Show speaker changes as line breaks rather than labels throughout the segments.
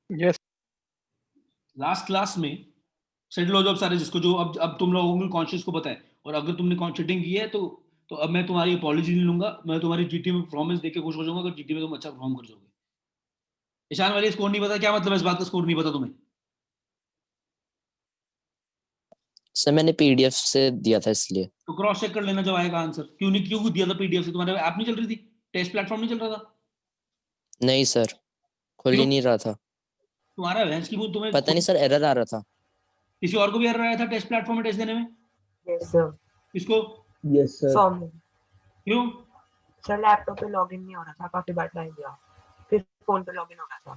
Yes
last class में settle हो जाओ अब सारे, जिसको जो अब तुम लोगों को कॉन्शियस को पता है, और अगर तुमने चीटिंग की है तो अब मैं तुम्हारी अपॉलॉजी नहीं लूंगा, मैं तुम्हारी जीटी में परफॉर्मेंस देके खुश हो जाऊंगा अगर जीटी में तुम अच्छा परफॉर्म कर जाओगे। ईशान वाले स्कोर नहीं पता, क्या मतलब है इस बात का स्कोर नहीं पता तुम्हें?
सर मैंने पीडीएफ से दिया था इसलिए।
तो क्रॉस चेक कर लेना जब आएगा आंसर। क्यों दिया था पीडीएफ से? तुम्हारे ऐप नहीं चल रही थी? टेस्ट प्लेटफॉर्म नहीं चल रहा था?
नहीं सर, खुल ही
क्यों?
नहीं रहा था।
तुम्हारा भैंस की वो तुम्हें
पता नहीं सर, एरर आ रहा था।
किसी और को भी एरर आया था टेस्ट प्लेटफॉर्म में टेस्ट देने में?
Yes sir.
किसको?
Yes sir.
सौम्य।
क्यों?
सर लैपटॉप पे लॉगिन नहीं हो रहा था, काफी बार ट्राई किया, फिर फोन पे लॉगिन हो रहा था।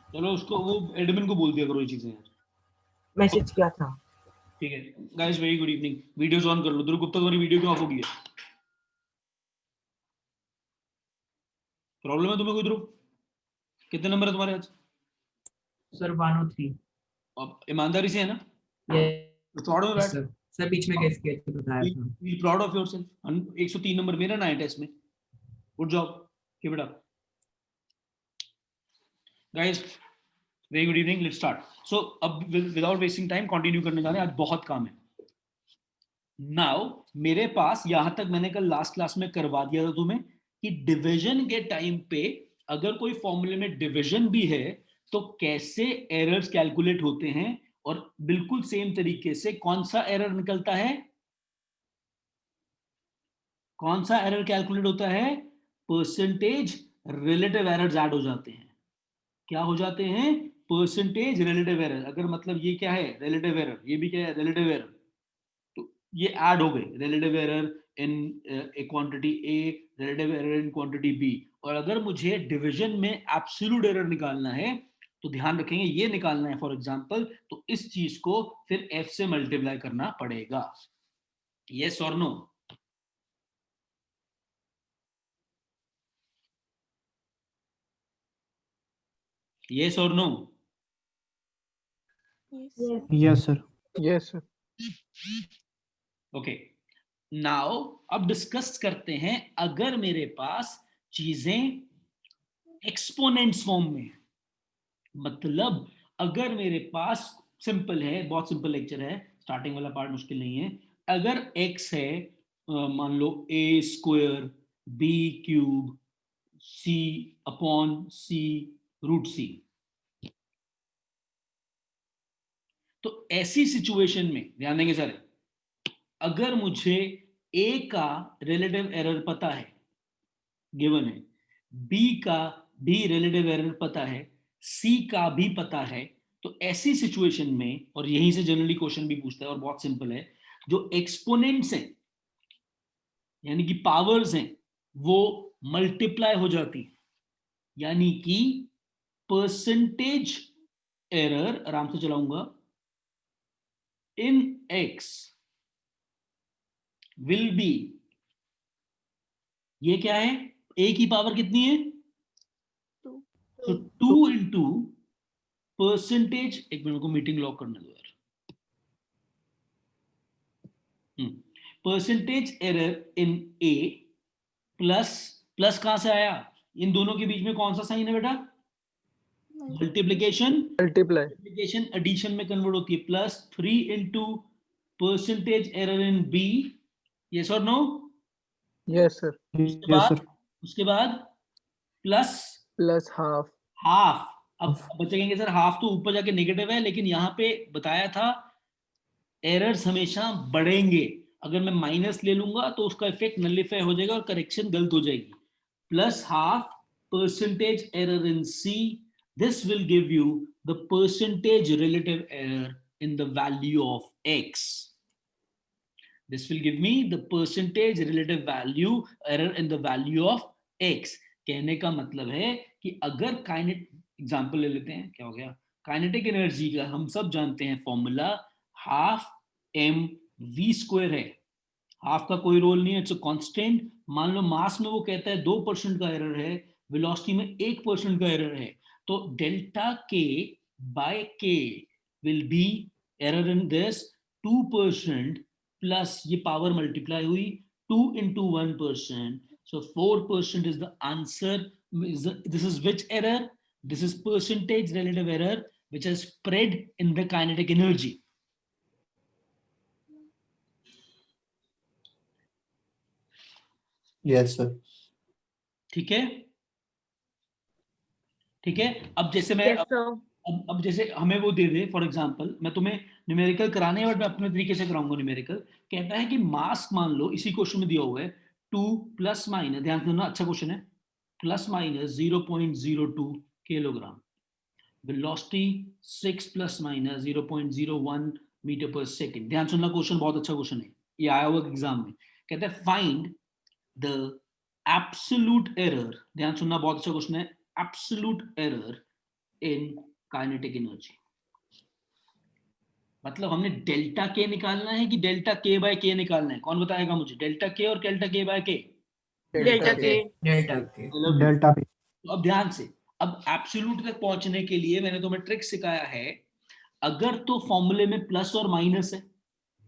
चलो उसको, वो एडमिन को बोल दिया करो ये चीजें यार।
मैसेज किया था।
ठीक है guys, very good evening. Videos on कर लो। ध्रुव गुप्ता तुम्हारी वीडियो क्यों ऑफ हो गई है? प्रॉब्लम है तुम्हें कोई ध्रुव? कितने नंबर है तुम्हारे आज?
सर 103।
अब ईमानदारी से है ना?
Yes
proud of that
sir. Sir बीच में कैसे किया तो बताया था।
Be proud of yourself. 103 number मेरा ना है टेस्ट में। Good job, keep it up guys. Very good evening, let's start. So अब विदाउट वेस्टिंग टाइम कंटिन्यू करने जा रहे हैं, आज बहुत काम है। नाउ मेरे पास यहां तक मैंने कल लास्ट क्लास में करवा दिया था तुम्हें कि डिवीजन के टाइम पे अगर कोई फॉर्मूले में डिवीजन भी है तो कैसे एरर्स कैलकुलेट होते हैं, और बिल्कुल सेम तरीके से कौन सा एरर निकलता है, कौन सा एरर कैलकुलेट होता है, परसेंटेज रिलेटिव एरर्स ऐड हो जाते हैं। क्या हो जाते हैं? Percentage relative error. अगर मतलब ये क्या है? Relative error. ये भी क्या है? Relative error. तो ये ऐड हो गए, relative error in a quantity A, relative error in quantity B. और अगर मुझे डिवीजन में एब्सोल्यूट एरर निकालना है तो ध्यान रखेंगे ये निकालना है फॉर एग्जांपल, तो इस चीज को फिर एफ से मल्टीप्लाई करना पड़ेगा। यस और नो? यस और no?
Yes sir.
Yes sir.
Okay, now अब डिस्कस करते हैं अगर मेरे पास चीजें एक्सपोनेंट्स फॉर्म में, मतलब अगर मेरे पास सिंपल है, बहुत सिंपल लेक्चर है, स्टार्टिंग वाला पार्ट मुश्किल नहीं है। अगर x है मान लो a square b cube c upon c root c, तो ऐसी सिचुएशन में ध्यान देंगे सर, अगर मुझे a का रिलेटिव एरर पता है, गिवन है, b का भी रिलेटिव एरर पता है, c का भी पता है, तो ऐसी सिचुएशन में, और यहीं से जनरली क्वेश्चन भी पूछता है और बहुत सिंपल है, जो एक्सपोनेंट्स हैं यानी कि पावर्स हैं वो मल्टीप्लाई हो जाती है, यानी कि परसेंटेज एरर, आराम से चलाऊंगा, इन x विल बी, ये क्या है? a की पावर कितनी है? तो 2 इंटू परसेंटेज, एक मिनट को मीटिंग लॉक करने दो यार, percentage error in a plus, plus कहां से आया? इन दोनों के बीच में कौन सा साइन है बेटा? मल्टीप्लीकेशन।
मल्टीप्लाई।
मल्टीप्लीकेशन एडिशन में कन्वर्ट होती है, प्लस 3 इंटू परसेंटेज एरर इन b। यस और नो?
Yes sir.
उसके बाद प्लस
प्लस हाफ।
हाफ। अब बच्चे कहेंगे सर हाफ तो ऊपर जाके नेगेटिव है, लेकिन यहां पे बताया था एरर्स हमेशा बढ़ेंगे, अगर मैं माइनस ले लूंगा तो उसका इफेक्ट नलिफाई हो जाएगा और करेक्शन गलत हो जाएगी। Plus half percentage error in C, this will give you the percentage relative error in the value of x. This will give me the percentage relative value error in the value of x. कहने का मतलब है कि अगर काइनेट example ले लेते हैं, क्या हो गया, काइनेटिक एनर्जी का हम सब जानते हैं formula half m v square है। हाफ का कोई रोल नहीं है, इट्स अ कांस्टेंट। मान लो मास में वो कहता है 2% का एरर है, वेलोसिटी में 1% का एरर है, तो delta k by k will be error in this 2% plus ये पावर मल्टीप्लाई हुई 2 into 1%, so 4% is the answer. This is which error? This is percentage relative error which is spread in the kinetic energy.
Yes, sir.
ठीक है, ठीक है. अब जैसे मैं
Yes, sir.
अब जैसे हमें वो दे दे, फॉर एग्जांपल मैं तुम्हें न्यूमेरिकल कराने हैं बट मैं अपने तरीके से कराऊंगा न्यूमेरिकल. कहता है कि मास मान लो इसी क्वेश्चन में दिया हुआ है 2 प्लस माइनस, ध्यान से सुनना, अच्छा क्वेश्चन है, plus minus 0.02 kilogram, velocity 6 plus minus 0.01 metre पर सेकंड. ध्यान सुनना, क्वेश्चन बहुत अच्छा क्वेश्चन है, ये आया हुआ एग्जाम में. कहता है फाइंड द एब्सोल्यूट एरर, ध्यान सुनना, बहुत अच्छा क्वेश्चन है, absolute error in kinetic energy. मतलब हमने डेल्टा के निकालना है कि डेल्टा के बाय के निकालना है? कौन बताएगा मुझे? डेल्टा के और डेल्टा के बाय के?
Delta K.
डेल्टा के डेल्टा पे.
तो अब ध्यान से, अब एब्सोल्यूट तक पहुंचने के लिए मैंने तुम्हें ट्रिक सिखाया है. अगर तो फॉर्मूले में प्लस और माइनस है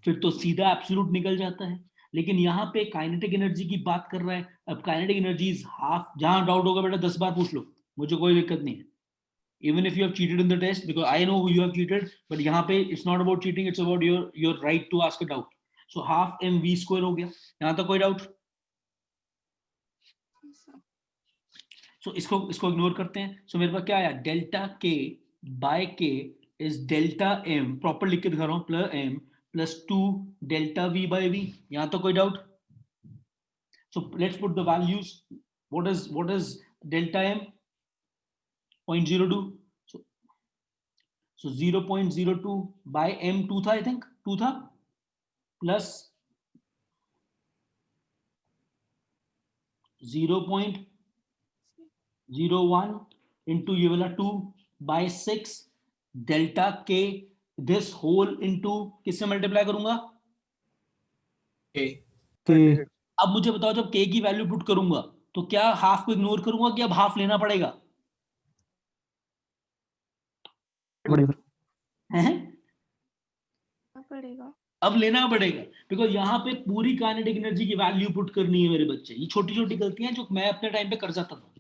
फिर तो सीधा एब्सोल्यूट निकल जाता है, लेकिन यहाँ पे काइनेटिक एनर्जी की बात कर रहा है. अब काइनेटिक एनर्जी इज हाफ. जहां डाउट होगा बेटा 10 बार पूछ लो, मुझे कोई दिक्कत नहीं है. Even if you have cheated in the test, because I know you have cheated, but यहाँ पे it's not about cheating, it's about your right to ask a doubt. So half mv square हो गया. यहाँ तक कोई doubt? So इसको ignore करते हैं. So मेरे पास क्या आया? Delta k by k is delta m, proper लिख के दिखा रहा हूँ, plus m plus 2 delta v by v. यहाँ तक कोई doubt? So let's put the values. What is delta m? 0.02. So 0.02 by m2 था, I think 2 था, plus 0.01 into ये वाला 2 by 6 delta k, this whole into किससे मल्टीप्लाई करूंगा?
K.
अब मुझे बताओ, जब k की वैल्यू पुट करूंगा तो क्या हाफ को इग्नोर करूंगा कि अब हाफ लेना पड़ेगा?
पड़ेगा.
अब लेना पड़ेगा, बिकॉज यहाँ पे पूरी काइनेटिक एनर्जी की वैल्यू पुट करनी है मेरे बच्चे. ये छोटी छोटी गलतियां जो मैं अपने टाइम पे कर जाता था.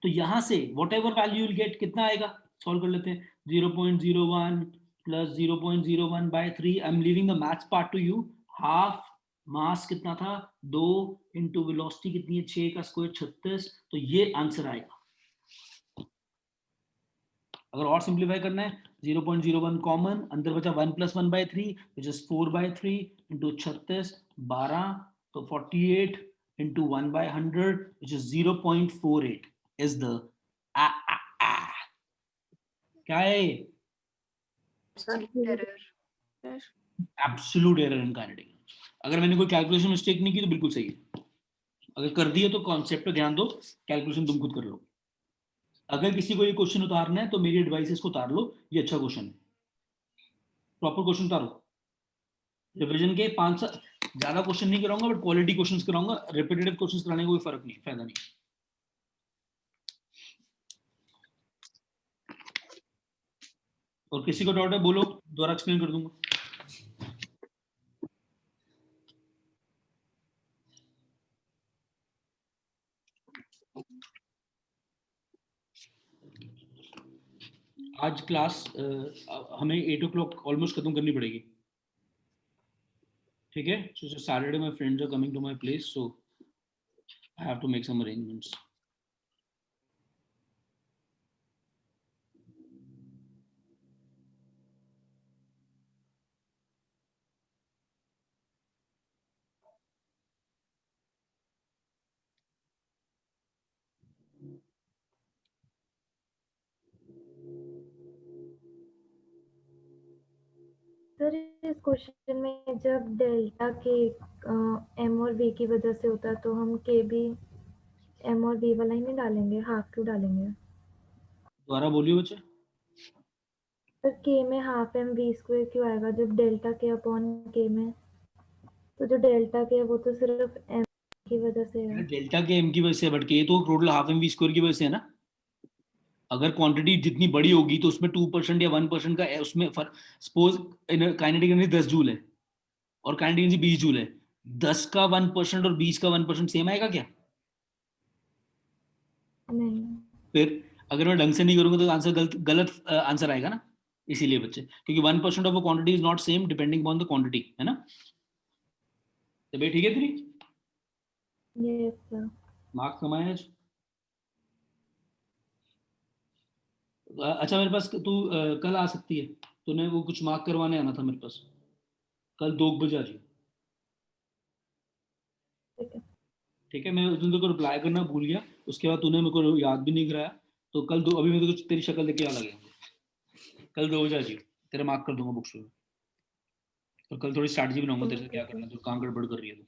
तो यहाँ से what ever value will get, कितना आएगा? सॉल्व कर लेते हैं. 0.01 plus 0.01 by 3. I am leaving the maths part two you. Half मास कितना था? 2 इंटू वेलोसिटी कितनी है? 6 का स्क्वायर 36. तो ये आंसर आएगा. अगर और सिंप्लीफाई करना है, 0.01 कॉमन, अंदर बचा 1 plus 1 by 3 which is 4 by 3 into 36 12, तो 48 into 1 by 100 which is 0.48 is the क्या है? Absolute error in kinetic energy. अगर मैंने कोई कैलकुलेशन मिस्टेक नहीं की तो बिल्कुल सही है. अगर कर दिए तो कॉन्सेप्ट पे ध्यान दो, कैलकुलेशन तुम खुद कर लो. अगर किसी को ये क्वेश्चन उतारना है तो मेरी एडवाइस इसको उतार लो, ये अच्छा क्वेश्चन है. प्रॉपर क्वेश्चन उतारो. रिवीजन के 5 ज्यादा क्वेश्चन नहीं कराऊंगा बट क्वालिटी क्वेश्चंस कराऊंगा. रिपीटेटिव क्वेश्चंस कराने का कोई फर्क नहीं, फायदा नहीं. और किसी को डाउट है बोलो, दोबारा एक्सप्लेन कर दूंगा. आज क्लास हमें 8 o'clock ऑलमोस्ट खत्म करनी पड़ेगी, ठीक है? So Saturday my friends are coming to my place, so I have to make some arrangements.
Sir इस क्वेश्चन में जब डेल्टा के एम और बी की वजह से होता है तो हम के भी एम और बी वाला ही नहीं डालेंगे, हाफ क्यों डालेंगे?
दोबारा बोलिए बच्चे.
सर के में हाफ एम वी स्क्वायर क्यों आएगा जब डेल्टा के अपॉन के में? तो जो डेल्टा के है वो तो सिर्फ एम की वजह से है.
डेल्टा के एम की वजह से, बट के तो total half M V square की वजह से है ना. अगर क्वांटिटी जितनी बड़ी होगी तो उसमें 2% या 1% का उसमें सपोज काइनेटिक एनर्जी 10 जूल है और काइनेटिक एनर्जी 20 जूल है, 10 का 1% और 20 का 1% सेम आएगा क्या?
नहीं.
फिर अगर मैं ढंग से नहीं करूंगा तो आंसर गलत आंसर आएगा ना, इसीलिए बच्चे, क्योंकि 1% of a quantity is not same depending upon the quantity, है ना। तो भाई ठीक है तेरी
यस सर।
मार्क्स कमाए आज। अच्छा मेरे पास तू कल आ सकती है, तूने वो कुछ मार्क करवाने आना था मेरे पास, कल 2 बजे आ जाइए।
ठीक है।
ठीक है, मैं उस दिन तेरे को रिप्लाई करना भूल गया, उसके बाद तूने मेरे को याद भी नहीं कराया, तो कल दो, अभी मैं तेरे को तेरी शक्ल देख के याद आ गया, कल 2 बजे आ जाइए, तेरे मार्क कर दूंगा बुक्स में। और कल थोड़ी स्ट्रैटेजी बनाऊंगा तेरे से क्या करना है, तो कहाँ गड़बड़ कर रही है तू।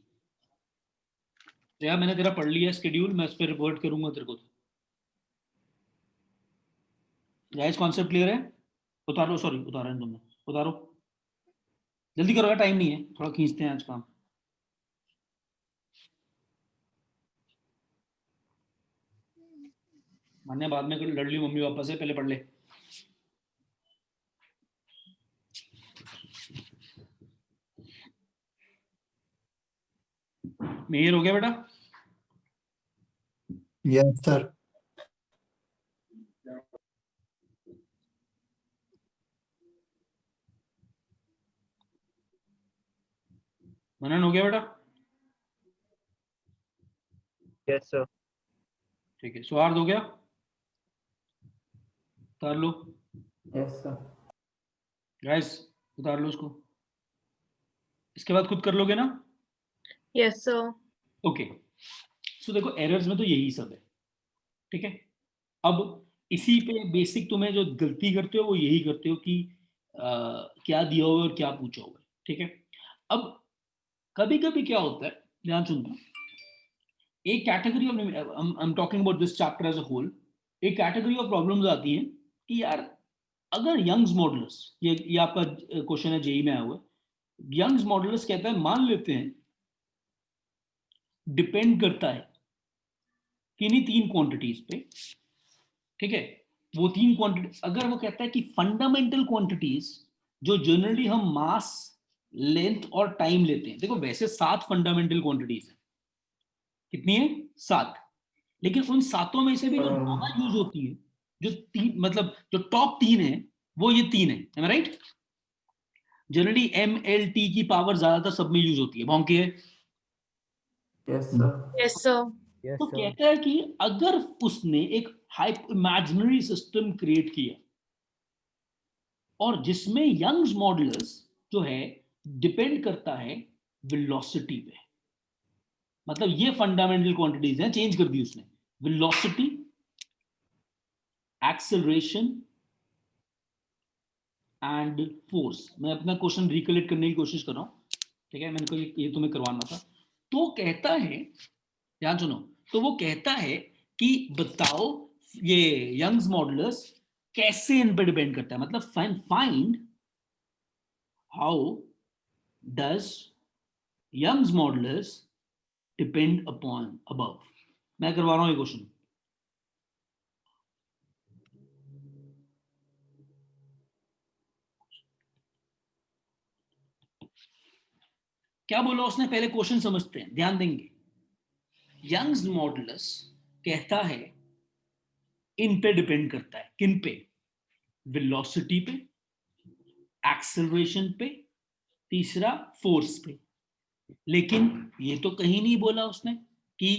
तो यार मैंने तेरा पढ़ लिया स्केड्यूल, मैं उस पर रिपोर्ट करूंगा तेरे को। गाइस कॉन्सेप्ट क्लियर है? उतारो, सॉरी उतारा है तुमने, उतारो जल्दी करो यार, टाइम नहीं है, थोड़ा खींचते हैं आज काम। मान्य बाद में लड़ ली मम्मी पापा से, पहले पढ़ ले। मेहर हो गया बेटा?
Yes, sir.
मनन हो गया बेटा?
Yes sir.
ठीक है, सौहार्द हो गया? उतार लो
Yes, sir.
गाइस, उतार लो उसको, इसके बाद खुद कर लोगे ना?
Yes sir.
ओके, सो देखो एरर्स में तो यही सब है, ठीक है। अब इसी पे बेसिक तुम्हें जो गलती करते हो वो यही करते हो कि क्या दिया हुआ है और क्या पूछा हुआ है, ठीक है। अब कभी कभी क्या होता है, ध्यान सुनना, एक category of, I am talking about this chapter as a whole, एक कैटेगरी ऑफ प्रॉब्लम्स आती हैं कि यार अगर यंग्स मॉडुलस, ये आपका क्वेश्चन है जेई में आया हुआ है, यंग्स मॉडुलस कहता है मान लेते हैं डिपेंड करता है किन्हीं 3 क्वांटिटीज पे, ठीक है। वो 3 क्वांटिटी, अगर वो कहता है कि फंडामेंटल क्वांटिटीज जो जनरली हम मास, लेंथ और टाइम लेते हैं, देखो वैसे 7 फंडामेंटल क्वांटिटीज है, कितनी है? 7, लेकिन उन 7 में से भी जो ज्यादा यूज होती है, जो 3 मतलब जो टॉप 3 है वो ये 3 है, राइट। जनरली MLT की पावर ज्यादातर सब में यूज होती है, भौंकी है।
Yes, sir.
Yes sir.
तो कहता है कि अगर उसने एक इमेजिनरी सिस्टम क्रिएट किया और जिसमें यंग्स मॉडुलस जो है डिपेंड करता है वेलोसिटी पे, मतलब ये फंडामेंटल क्वांटिटीज हैं, चेंज कर दी उसने, वेलोसिटी, एक्सेलरेशन एंड फोर्स। मैं अपना क्वेश्चन रिकलेक्ट करने की कोशिश कर रहा हूं, ठीक है, मैंने को ये तुम्हें करवाना था। तो कहता है, ध्यान सुनो, तो वो कहता है कि बताओ ये यंग्स मॉडुलस कैसे इन पे डिपेंड करता है, मतलब find how does Young's modulus depend upon above. मैं करवा रहा हूं ये क्वेश्चन। क्या बोला उसने, पहले क्वेश्चन समझते हैं, ध्यान देंगे। यंग्स मॉडुलस कहता है इन पे डिपेंड करता है, किन पे? वेलोसिटी पे, एक्सेलरेशन पे, तीसरा फोर्स पे। लेकिन ये तो कहीं नहीं बोला उसने कि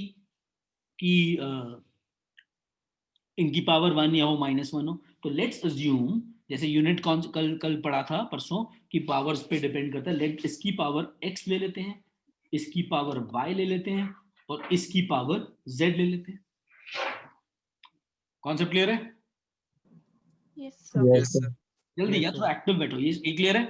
इनकी पावर 1 या हो -1 हो। तो लेट्स अज्यूम, जैसे यूनिट कल पढ़ा था परसों कि पावर्स पे डिपेंड करता है, लेट इसकी पावर x ले लेते हैं, इसकी पावर y ले लेते हैं और इसकी पावर z ले लेते हैं। कॉन्सेप्ट क्लियर है?
Yes
Yes, sir.
जल्दी या तो एक्टिव बैठो, ये क्लियर है?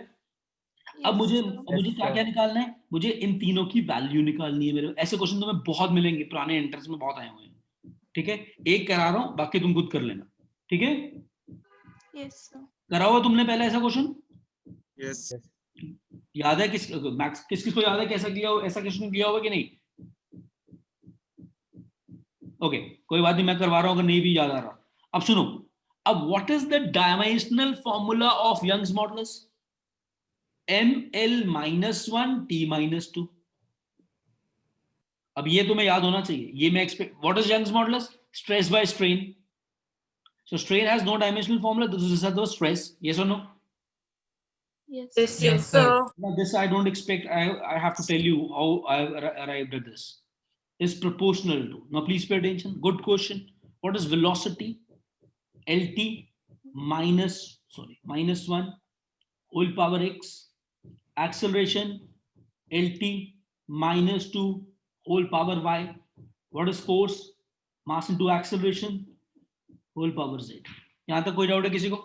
अब मुझे क्या क्या निकालना है? मुझे इन तीनों की वैल्यू निकालनी है मेरे। ऐसे क्वेश्चन तुम्हें बहुत मिलेंगे, पुराने एंट्रेंस में बहुत आए हुए हैं, ठीक है। एक करा रहा हूं, बाकी तुम खुद कर लेना, ठीक है।
Yes sir.
करा हुआ तुमने पहले ऐसा क्वेश्चन?
यस
याद है किस को याद है कैसा किया, ऐसा क्वेश्चन किया होगा कि नहीं? ओके, कोई बात नहीं, मैं करवा रहा हूं अगर नहीं भी याद आ रहा। अब सुनो, अब what is the dimensional formula of Young's modulus? ML-1 T-2। अब ये तुम्हें याद होना चाहिए, ये मैं expect. What is Young's modulus? Stress by strain. So strain has no dimensional formula. This is the stress. Yes or no?
Yes,
Yes, sir.
Now this I don't expect. I have to tell you how I arrived at this. Is proportional to. Now please pay attention. Good question. What is velocity? LT minus 1 whole power x. Acceleration LT minus 2 whole power y. What is force? Mass into acceleration whole power z. यहां तक कोई doubt है किसी को?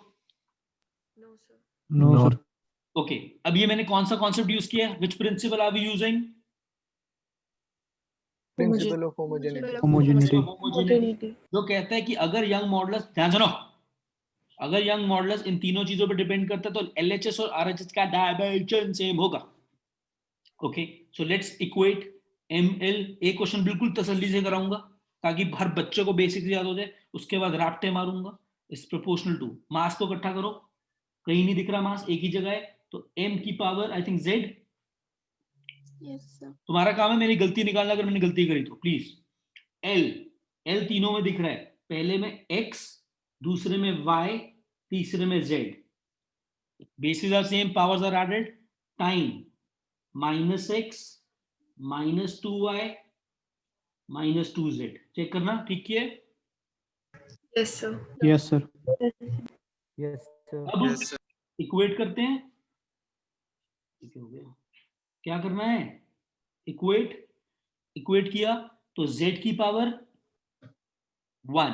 No, sir.
No, sir.
Okay अब ये मैंने कौन सा कॉन्सेप्ट यूज किया है? Which principle are we using?
Principle of homogeneity.
Homogeneity.
जो कहता है कि अगर यंग मॉडुलस, ध्यान सुनो, अगर यंग मॉडुलस इन तीनों चीजों पर डिपेंड करता है तो एलएचएस और आरएचएस का डायमेंशन सेम होगा. Okay so let's equate ML. एक क्वेश्चन बिल्कुल तसल्ली से कराऊंगा ताकि हर बच्चे को बेसिक याद हो जाए. उसके बाद रैप्टे मारूंगा. इस प्रोपोर्शनल टू. मास को इकट्ठा करो, कहीं नहीं दिख रहा मास, एक ही जगह है. तो m की पावर आई थिंक z. तुम्हारा काम है मेरी गलती निकालना अगर मैंने गलती करी तो प्लीज. l तीनों में दिख रहा है. पहले में x, दूसरे में y, तीसरे में z. Basis are same, powers are added. Time -x -2y -2z. Check करना ठीक किए.
Yes, sir.
Yes, sir.
Yes, sir.
अब इक्वेट करते हैं. ठीक हो गया. क्या करना है? इक्वेट किया तो z की power 1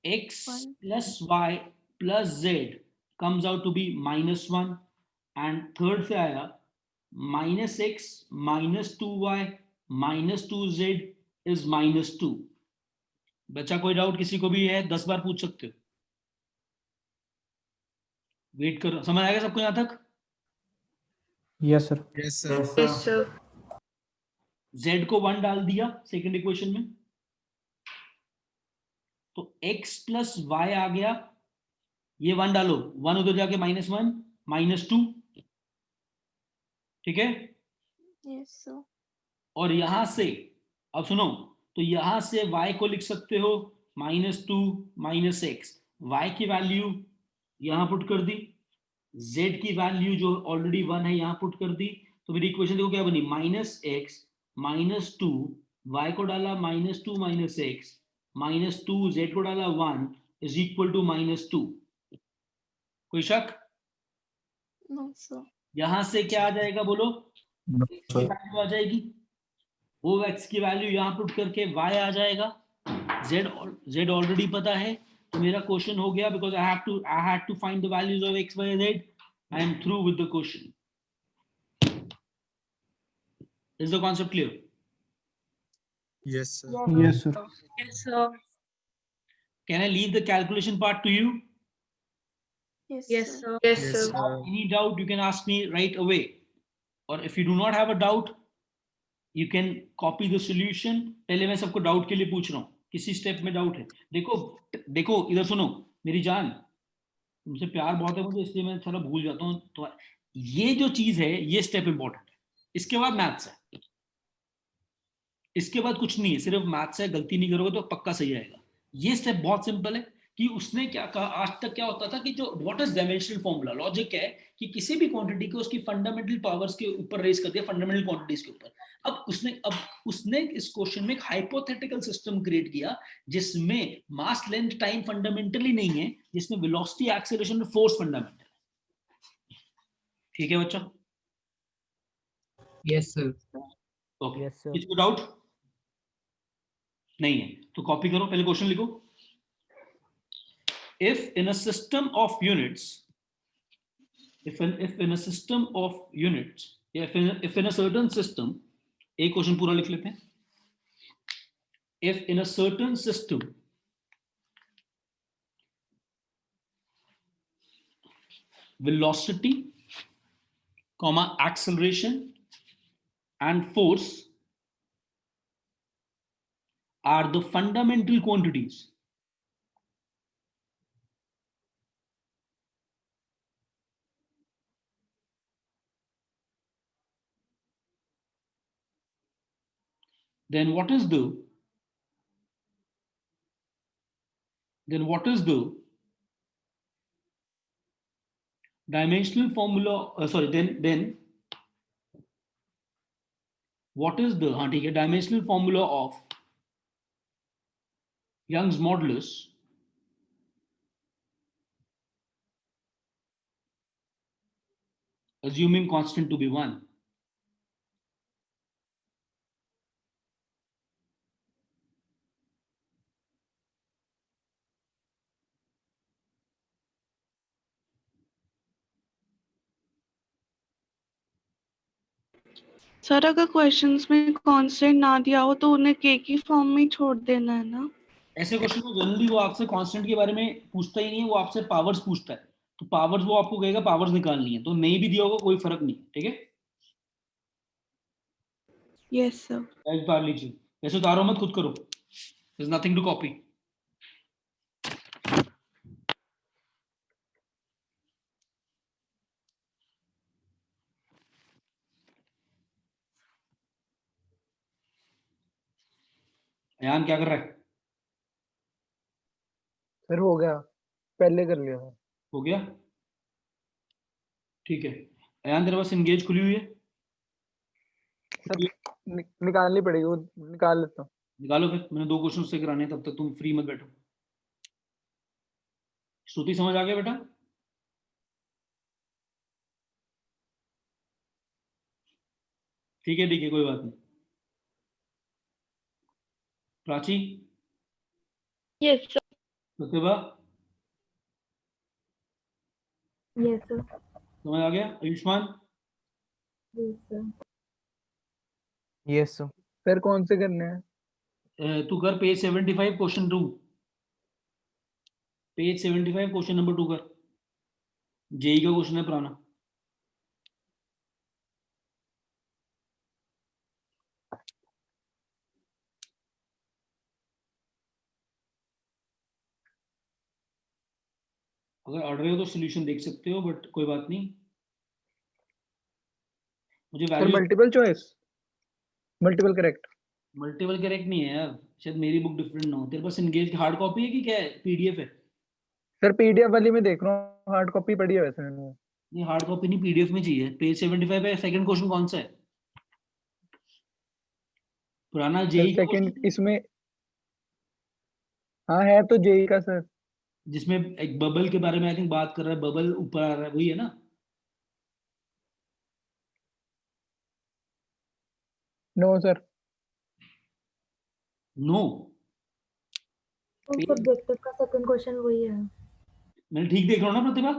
x plus y plus z comes out to be -1 and third से आया -x -2y -2z is -2. बच्चा कोई डाउट किसी को भी है? 10 बार पूछ सकते हो. वेट कर. समझ आएगा सबको यहां तक?
Yes, sir.
Yes, sir.
Yes, sir.
z को 1 डाल दिया सेकंड इक्वेशन में तो x प्लस y आ गया. ये 1 डालो, 1 उधर जाके -1 -2. ठीक है.
Yes, sir.
और यहां से अब सुनो, तो यहां से y को लिख सकते हो -2 -x. y की वैल्यू यहां पुट कर दी, z की वैल्यू जो ऑलरेडी 1 है यहां पुट कर दी. तो मेरी इक्वेशन देखो क्या बनी? -x -2 y को डाला -2 -x -2 z को डाला 1 इज इक्वल टू -2. कोई शक?
No, sir.
यहां से क्या आ जाएगा बोलो?
No,
x की वैल्यू आ जाएगी. वो x की वैल्यू यहां पुट करके y आ जाएगा. z ऑलरेडी पता है. तो मेरा क्वेश्चन हो गया because I had to find the values of x, y, z. I am through with the question. Is the concept clear?
Yes, sir.
Yes, sir.
Yes, sir.
Can I leave the calculation part to you?
Yes, sir. Yes,
Yes,
sir.
sir.
Any doubt you can ask me right away. Or if you do not have a doubt, you can copy the solution. पहले मैं सबको doubt के लिए पूछ रहा हूँ. किसी step में डाउट है? देखो इधर सुनो मेरी जान, तुमसे प्यार बहुत है मुझे इसलिए मैं थोड़ा भूल जाता हूँ. तो ये जो चीज है ये स्टेप इंपॉर्टेंट है. इसके बाद मैथ्स है. इसके बाद कुछ नहीं है, सिर्फ मैथ्स है. गलती नहीं करोगे तो पक्का सही आएगा. ये स्टेप बहुत सिंपल है कि उसने क्या कहा. आज तक क्या होता था कि जो what is dimensional formula, logic है कि किसी भी क्वांटिटी को उसकी फंडामेंटल पावर्स के ऊपर रेज कर दिया, फंडामेंटल क्वांटिटीज के ऊपर. अब उसने इस क्वेश्चन में एक हाइपोथेटिकल सिस्टम क्रिएट किया जिसमें मास लेंथ टाइम फंडामेंटली नहीं है, जिसमें वेलोसिटी एक्सेलरेशन और फोर्स फंडामेंटल है. ठीक है बच्चों?
Yes, sir.
Okay.
Yes, sir.
किसी को डाउट नहीं है तो कॉपी करो. पहले क्वेश्चन लिखो. If in a system of units, if in a system of units, if in a certain system, एक क्वेश्चन पूरा लिख लेते हैं. If in a certain system velocity, acceleration and force are the fundamental quantities, then what is the Then what is the dimensional formula? Then what is the ठीक है dimensional formula of Young's modulus assuming constant to be 1?
Sir अगर questions में constant ना दिया हो तो उन्हें के की फॉर्म में ही छोड़ देना है ना?
ऐसे क्वेश्चन में जनरली वो आपसे कांस्टेंट के बारे में पूछता ही नहीं है, वो आपसे पावर्स पूछता है। तो पावर्स वो आपको कहेगा पावर्स निकालनी है, तो नहीं भी दिया होगा कोई फर्क नहीं, ठीक है?
Yes sir.
उतार लीजिए, वैसे उतारो मत, खुद करो, there is nothing to copy. Ayaan क्या कर रहा है?
सर हो गया, पहले कर लिया।
हो गया, ठीक है। अयान तेरे पास एंगेज खुली हुई है?
सर निकालनी पड़ेगी, वो निकाल लेता हूँ।
निकालो फिर, मैंने 2 क्वेश्चन से कराने हैं, तब तक तुम फ्री मत बैठो। श्रुति समझ आ गया बेटा? ठीक है कोई बात नहीं। Prachi?
Yes sir.
Pratibha
yes sir.
समझ आ गया? Ayushman?
Yes sir.
Yes sir कौन से करने हैं?
तू कर page 75 question 2, page 75 question number 2 कर, जेई का क्वेश्चन है पुराना। अगर अड़ रहे हो तो सोल्यूशन देख सकते हो, बट कोई बात नहीं। मुझे
sir
value
multiple choice, multiple correct.
Multiple correct नहीं है यार, शायद मेरी बुक डिफरेंट ना हो। तेरे पास एंगेज की हार्ड कॉपी है कि क्या है, पीडीएफ है?
सर पीडीएफ वाली में देख रहा हूँ, हार्ड कॉपी पड़ी है वैसे मैंने।
नहीं हार्ड कॉपी नहीं, पीडीएफ में चाहिए। पेज 75 है, सेकंड क्वेश्चन कौन सा है? पुराना
सर
जेई का
सेकंड
क्वेश्चन
इसमें, हाँ है तो जेई का सर।
जिसमें एक बबल के बारे में आई थिंक बात कर रहा है, बबल ऊपर आ रहा है, वही है ना?
No sir.
नो,
सब्जेक्टिव का सेकंड क्वेश्चन वही है।
मैंने ठीक देख रहा हूँ ना Pratibha?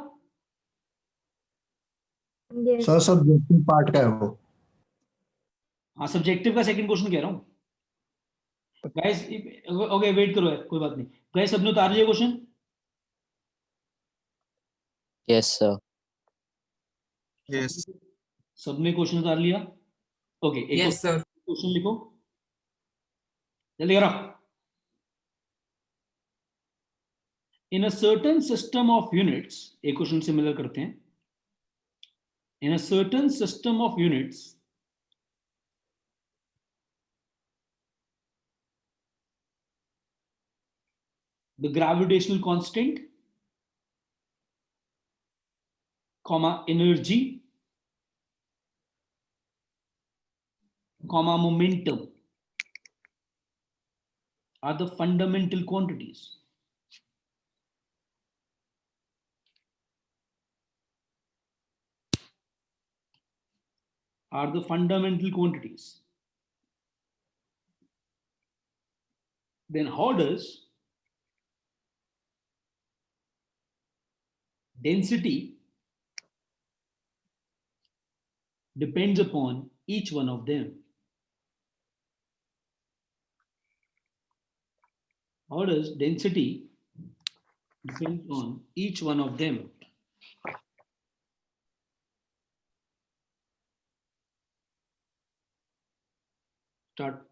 Yes
sir subjective part का है वो।
हाँ सब्जेक्टिव का सेकंड क्वेश्चन कह रहा हूँ गाइस। ओके वेट करो यार, कोई बात नहीं। गाइस सबने उतार लिया क्वेश्चन?
Yes sir.
यस
सबने क्वेश्चन उतार लिया? ओके, एक
यस सर।
क्वेश्चन लिखो, जल्दी करो। In a certain system of units, एक क्वेश्चन सिमिलर करते हैं। In a certain system of units the gravitational constant, comma energy, comma momentum are the fundamental quantities. Are the fundamental quantities. Then how does density depends upon each one of them? How does density depend on each one of them? Start.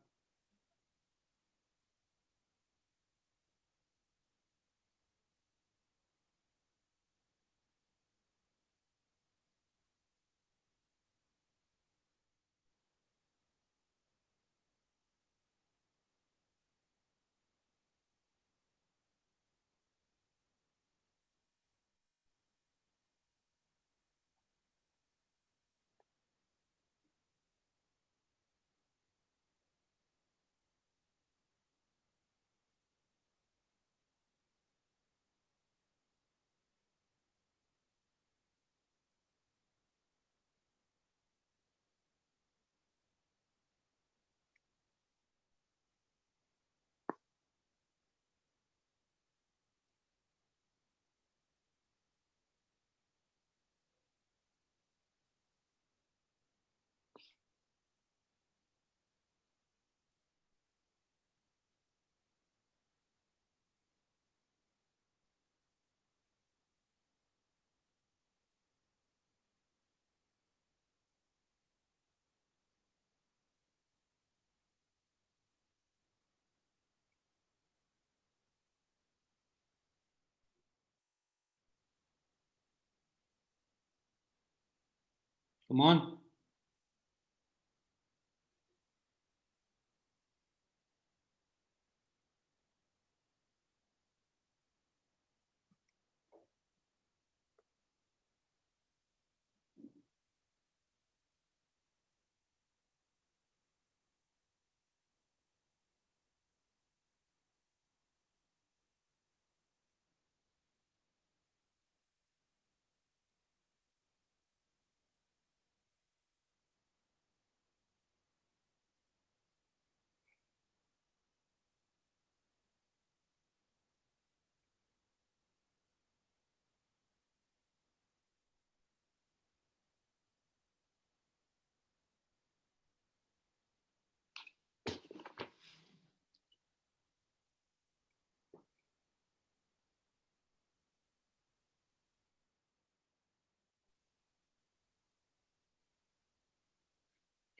Come on.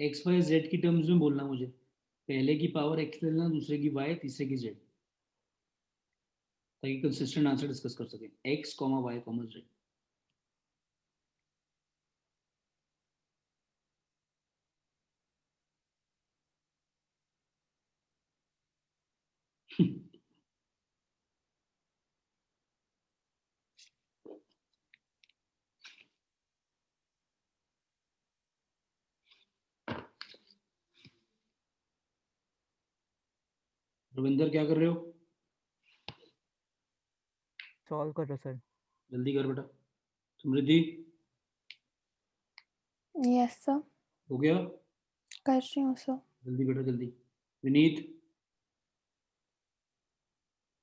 X Y Z की terms में बोलना मुझे, पहले की power x लेना, दूसरे की Y, तीसरे की जेड, ताकि कंसिस्टेंट आंसर डिस्कस कर सके। X comma Y comma Z. Ravinder क्या कर रहे हो?
सॉल्व कर रहे सर।
जल्दी कर बेटा। समृद्धि
यस सर,
हो गया?
कर रही हूँ सर।
जल्दी बेटा जल्दी। विनीत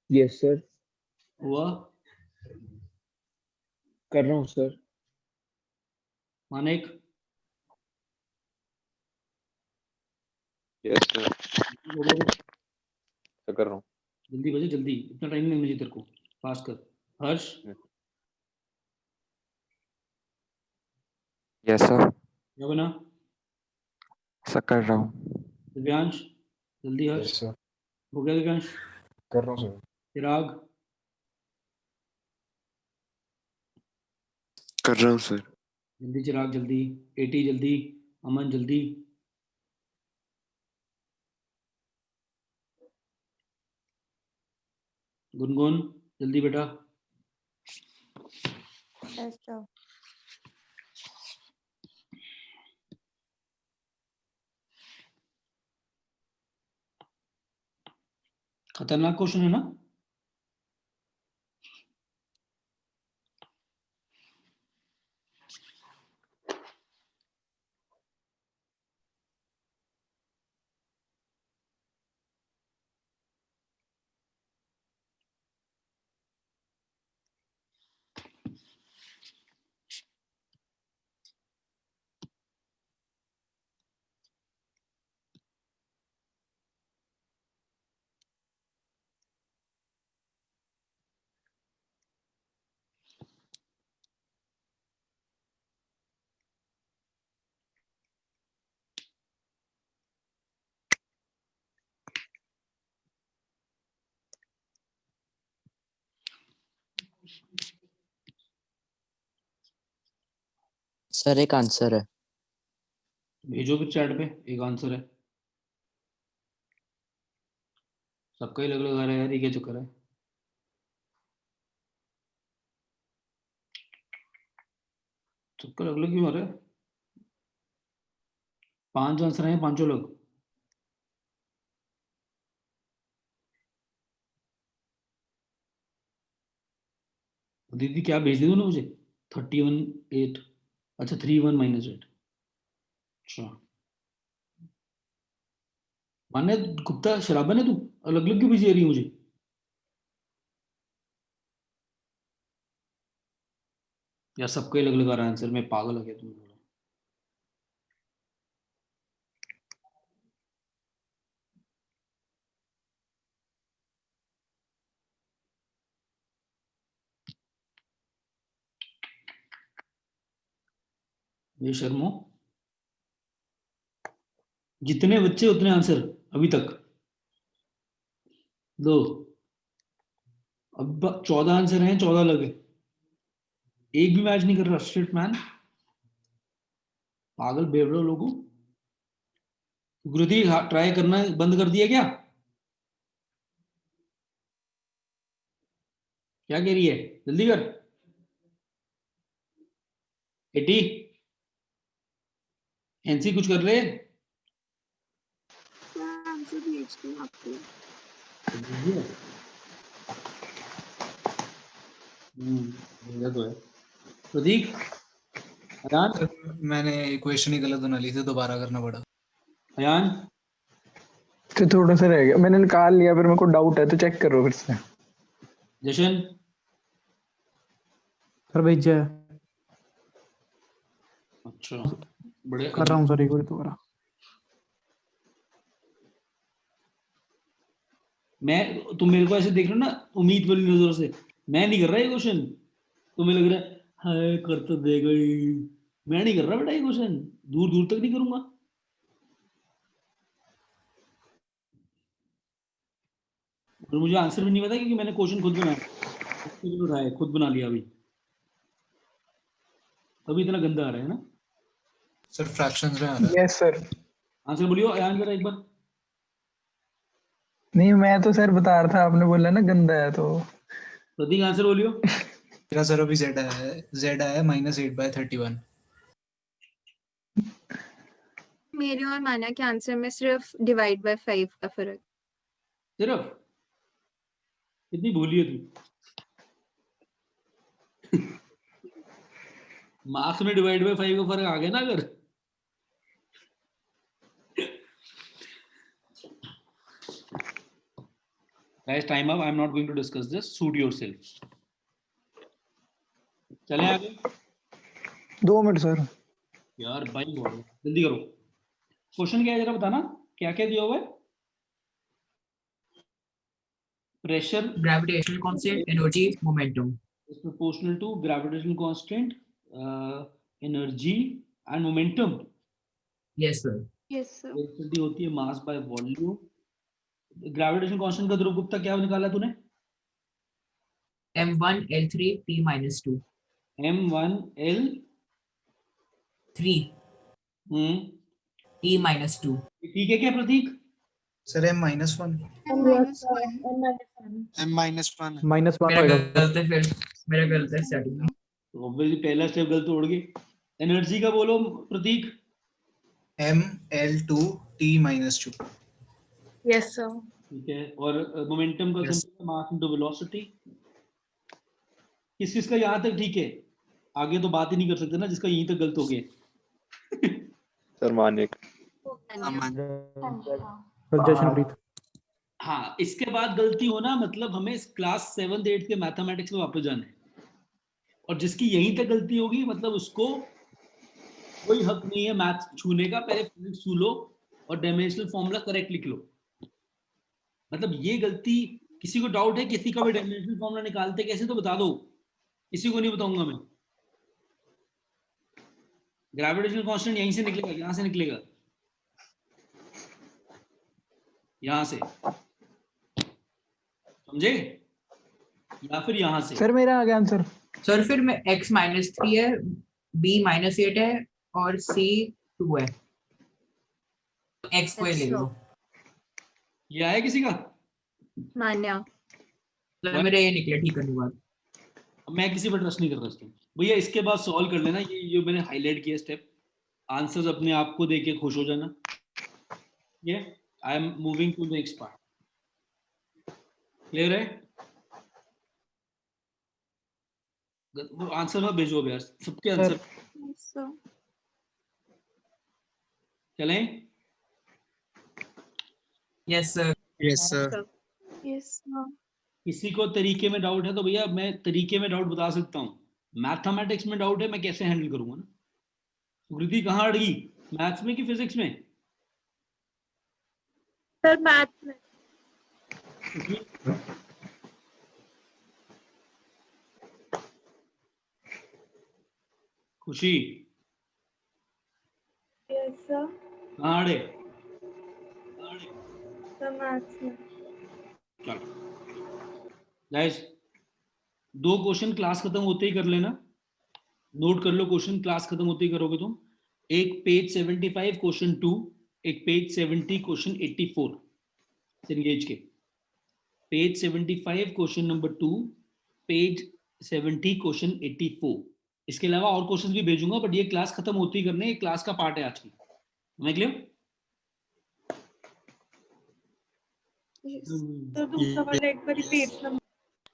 यस सर,
हुआ?
कर रहा हूँ सर।
मानिक
यस सर,
हो गया कुछ?
कर रहा हूँ।
जल्दी बजे जल्दी, इतना टाइम नहीं मुझे तेरे को, पास कर। हर्ष
यस सर,
क्या बना?
सर कर रहा हूँ।
दिव्यांश जल्दी। हर्ष
सर,
हो गया? दिव्यांश
कर रहा हूँ सर।
चिराग
कर रहा हूँ सर।
जल्दी। चिराग जल्दी। एटी जल्दी। अमन जल्दी। गुनगुन जल्दी बेटा।
Yes sir.
खतरनाक क्वेश्चन है ना?
सर एक आंसर है।
भेजो भी चैट पे, एक आंसर है। सबका ही अलग अलग आ रहा है यार, ये क्या चक्कर है? सबका अलग अलग क्यों आ रहा है? 5 आंसर हैं, पांचों लोग। दीदी क्या भेज दी तूने मुझे? 31 8। अच्छा 31 - 8। अच्छा मान्य गुप्ता शराबन है तू? अलग अलग क्यों भेजी जा रही है मुझे? यार सबका ही अलग अलग आ रहा है आंसर, मैं पागल हो गया तुम। ये शर्मो, जितने बच्चे उतने आंसर अभी तक। दो। अब 14 आंसर हैं, 14 अलग है। एक भी मैच नहीं कर रहा। Shit man. पागल बेवड़ो लोगों। गुरुदी ट्राई करना बंद कर दिया क्या? क्या कह रही है? जल्दी कर। 80 एनसी कुछ कर रहे हैं?
आंसर भेज दूं आपको।
भेजा तो है। प्रतीक, अयान,
मैंने इक्वेशन ही गलत बना ली थी, दोबारा करना पड़ा।
अयान,
तो थोड़ा सा रह गया, मैंने निकाल लिया, फिर मेरे को डाउट है तो चेक करो फिर से।
जशन,
सर भेजा है,
अच्छा बड़े
कर रहा हूँ सर एक बार दोबारा।
मैं तुम मेरे को ऐसे देख रहे हो ना उम्मीद वाली नजरों से, मैं नहीं कर रहा ये क्वेश्चन। तुम्हें लग रहा है हाय कर तो देगा ही, मैं नहीं कर रहा बेटा ये क्वेश्चन, दूर दूर तक नहीं करूंगा। और मुझे आंसर भी नहीं पता क्योंकि मैंने क्वेश्चन खुद बनाया, खुद बना लिया अभी, तभी इतना गंदा आ रहा है ना।
सर फ्रैक्शंस में आ रहा है।
Yes sir.
आंसर बोलियो अयान जरा एक बार।
नहीं, मैं तो सर बता रहा था, आपने बोला ना गंदा है तो।
प्रतीक आंसर बोलियो।
मेरा सर अभी Z आया है, Z आया है -8/31।
मेरे और माना के आंसर में सिर्फ डिवाइड बाय 5 का फर्क।
सिर्फ कितनी भूली है तू। मार्क्स में डिवाइड बाय 5 का फर्क आ गया ना अगर। Guys, time up. I'm not going to discuss this. Suit yourself. चलें आगे।
2 मिनट सर।
यार भाई बहुत जल्दी करो। क्वेश्चन क्या है जरा बताना, क्या क्या दिया हुआ है? Pressure,
gravitational constant, energy, momentum.
is proportional to gravitational constant, energy and momentum.
Yes sir.
Yes sir.
Velocity होती है mass by volume. Gravitational constant का ध्रुव गुप्ता क्या निकाला तूने?
M1 L3 T minus 2.
M1 L
3 T minus 2.
ठीक है क्या प्रतीक?
Sir M-1
-1
मेरा गलत है फिर, मेरा गलत है स्टार्टिंग में।
तो ऑब्वियसली पहला स्टेप गलत तोड़ गए। एनर्जी का बोलो प्रतीक।
ML2 T minus 2।
Yes sir.
ठीक है, और मोमेंटम का
Yes.
Simple mass into velocity. किस का यहाँ तक ठीक है? आगे तो बात ही नहीं कर सकते ना जिसका यहीं तक गलत हो गया।
सर मानिक।
जशनप्रीत।
हाँ, इसके बाद गलती होना मतलब हमें क्लास 7th 8th के मैथमेटिक्स में वापस जाना है, और जिसकी यहीं तक गलती होगी मतलब उसको कोई हक नहीं है मैथ्स छूने का। पहले फिजिक्स छू लो और डायमेंशनल फॉर्मूला करेक्ट लिख लो। मतलब ये गलती, किसी को डाउट है किसी का भी डायमेंशनल फॉर्मूला निकालते कैसे तो बता दो, किसी को नहीं बताऊंगा मैं। ग्रेविटेशनल कांस्टेंट यहीं से निकलेगा, यहां से निकलेगा, यहां से, समझे? या फिर यहां से।
सर मेरा आ गया आंसर।
सर फिर में x minus 3 है, b minus 8 है और c 2 है। x को ही ले लो।
ये आया किसी का?
मान्या।
सर मेरे ये निकले ठीक करने के बाद।
मैं किसी पर ट्रस्ट नहीं कर रहा इसमें भैया। इसके बाद सॉल्व कर लेना, ये जो मैंने हाईलाइट किया स्टेप, आंसर्स अपने आप को देके खुश हो जाना। ये I am moving to the next part. Clear है? आंसर मत भेजो यार, सबके आंसर।
Yes sir.
चलें?
Yes sir.
Yes sir।
Yes sir.
किसी को तरीके में डाउट है तो भैया मैं तरीके में डाउट बता सकता हूँ। मैथमेटिक्स में डाउट है, मैं कैसे हैंडल करूंगा ना। सुकृति कहाँ अड़गी, मैथ्स में कि फिजिक्स में?
Sir math में।
खुशी
Yes sir.
कहाँ अड़े?
Sir maths में।
चलो गाइस, 2 क्वेश्चन क्लास खत्म होते ही कर लेना। नोट कर लो, क्वेश्चन क्लास खत्म होते ही करोगे तुम। एक पेज 75 क्वेश्चन 2, एक पेज 70 क्वेश्चन 84 इंगेज के। Page 75 question number 2, page 70 question 84। इसके अलावा और क्वेश्चंस भी भेजूंगा, बट ये क्लास खत्म होती करने, ये क्लास का पार्ट है आज की। मैं क्लियर?
तो दूसरा वाला एक बार पेज नंबर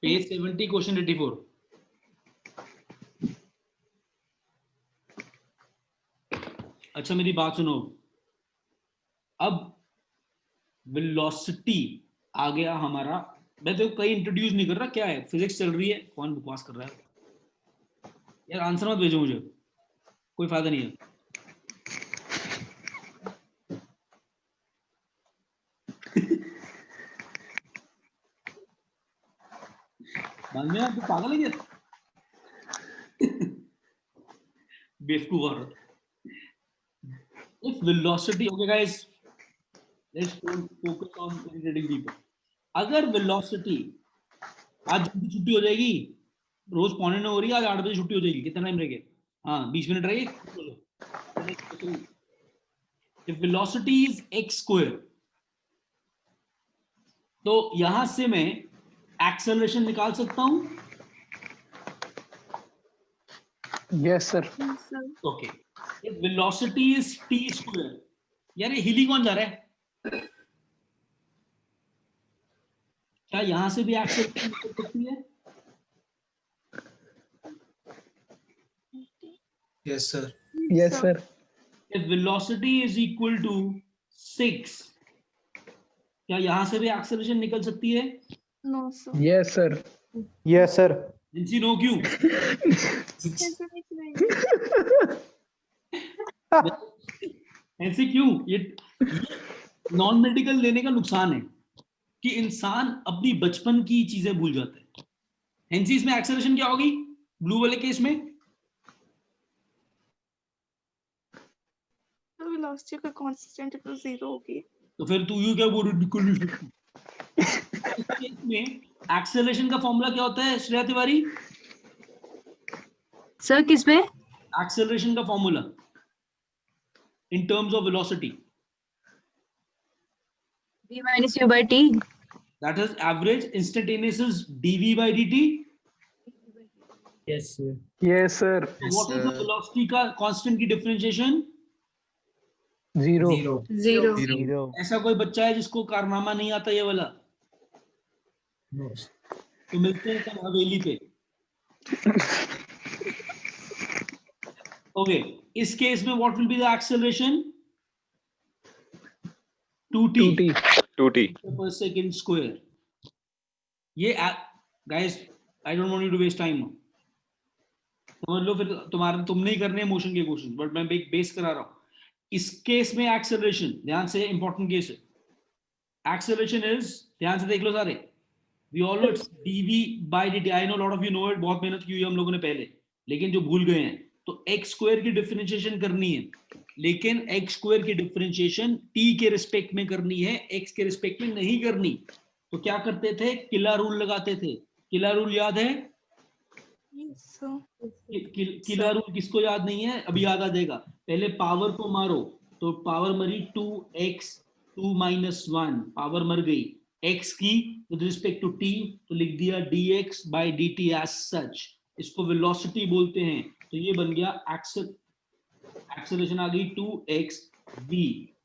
पेज 70 क्वेश्चन 84। अच्छा मेरी बात सुनो, अब वेलोसिटी आ गया हमारा। मैं तो कहीं इंट्रोड्यूस नहीं कर रहा, क्या है फिजिक्स चल रही है, कौन बकवास कर रहा है यार। आंसर मत भेजो मुझे, कोई फायदा नहीं है। बाद में आप पागल है क्या? बेवकूफ औरत। If velocity, okay guys, let's focus on penetrating deeper. अगर velocity आज जल्दी छुट्टी हो जाएगी, रोज 8:45 हो रही है, आज 8 बजे छुट्टी हो जाएगी। कितना टाइम रह गया? हाँ 20 मिनट रह गए। If velocity is x square, तो यहां से मैं एक्सेलरेशन निकाल सकता हूं।
Yes sir.
Okay, if velocity is t square, यार ये हिली कौन जा रहा है? क्या यहां से भी एक्सेलरेशन निकल सकती है?
Yes sir.
Yes sir.
If velocity is equal to 6, क्या यहां से भी एक्सेलरेशन निकल सकती है?
No sir.
Yes sir.
Yes sir.
जिनसी नो क्यों? ऐसे क्यों? ये नॉन मेडिकल लेने का नुकसान है कि इंसान अपनी बचपन की चीजें भूल जाता है। हेंस इसमें एक्सेलरेशन क्या होगी ब्लू वाले केस में?
वेलोसिटी का कांस्टेंट तो 0 होगी।
तो फिर तू यू क्या बोल रही? निकल नहीं सकती। इस केस में एक्सेलरेशन का फॉर्मूला क्या होता है श्रेया तिवारी?
सर किसमें?
एक्सेलरेशन का formula in terms of velocity,
v minus u by t.
that is average instantaneous is dv by dt.
Yes, sir.
Yes sir.
So what is the velocity का constant की differentiation?
0।
0.
ऐसा कोई बच्चा है जिसको कारनामा नहीं आता ये वाला?
No.
तो मिलते हैं कल हवेली पे। ओके, इस केस में what will be the acceleration? 2t per second square. ये guys I don't want you to waste time now, समझ लो। फिर तुमने ही करने मोशन के क्वेश्चन, बट मैं बेस करा रहा हूं। इस केस में एक्सेलरेशन, ध्यान से, इंपॉर्टेंट केस है। एक्सेलरेशन इज, ध्यान से देख लो सारे, we all know it's dv by dt. I know lot of you know it, बहुत मेहनत की हुई हम लोगों ने पहले, लेकिन जो भूल गए हैं, तो x स्क्वायर की डिफरेंशिएशन करनी है, लेकिन x स्क्वायर की डिफरेंशिएशन t के रिस्पेक्ट में करनी है, x के रिस्पेक्ट में नहीं करनी। तो क्या करते थे? किला रूल लगाते थे। किला रूल याद है? किला रूल किसको याद नहीं है? अभी याद आ जाएगा। पहले पावर को मारो, तो पावर मरी 2x 2 - 1, पावर मर गई x की विद रिस्पेक्ट टू t, तो लिख दिया dx by dt as such। इसको वेलोसिटी बोलते हैं। तो ये बन गया एक्सेलरेशन आ गई 2x v।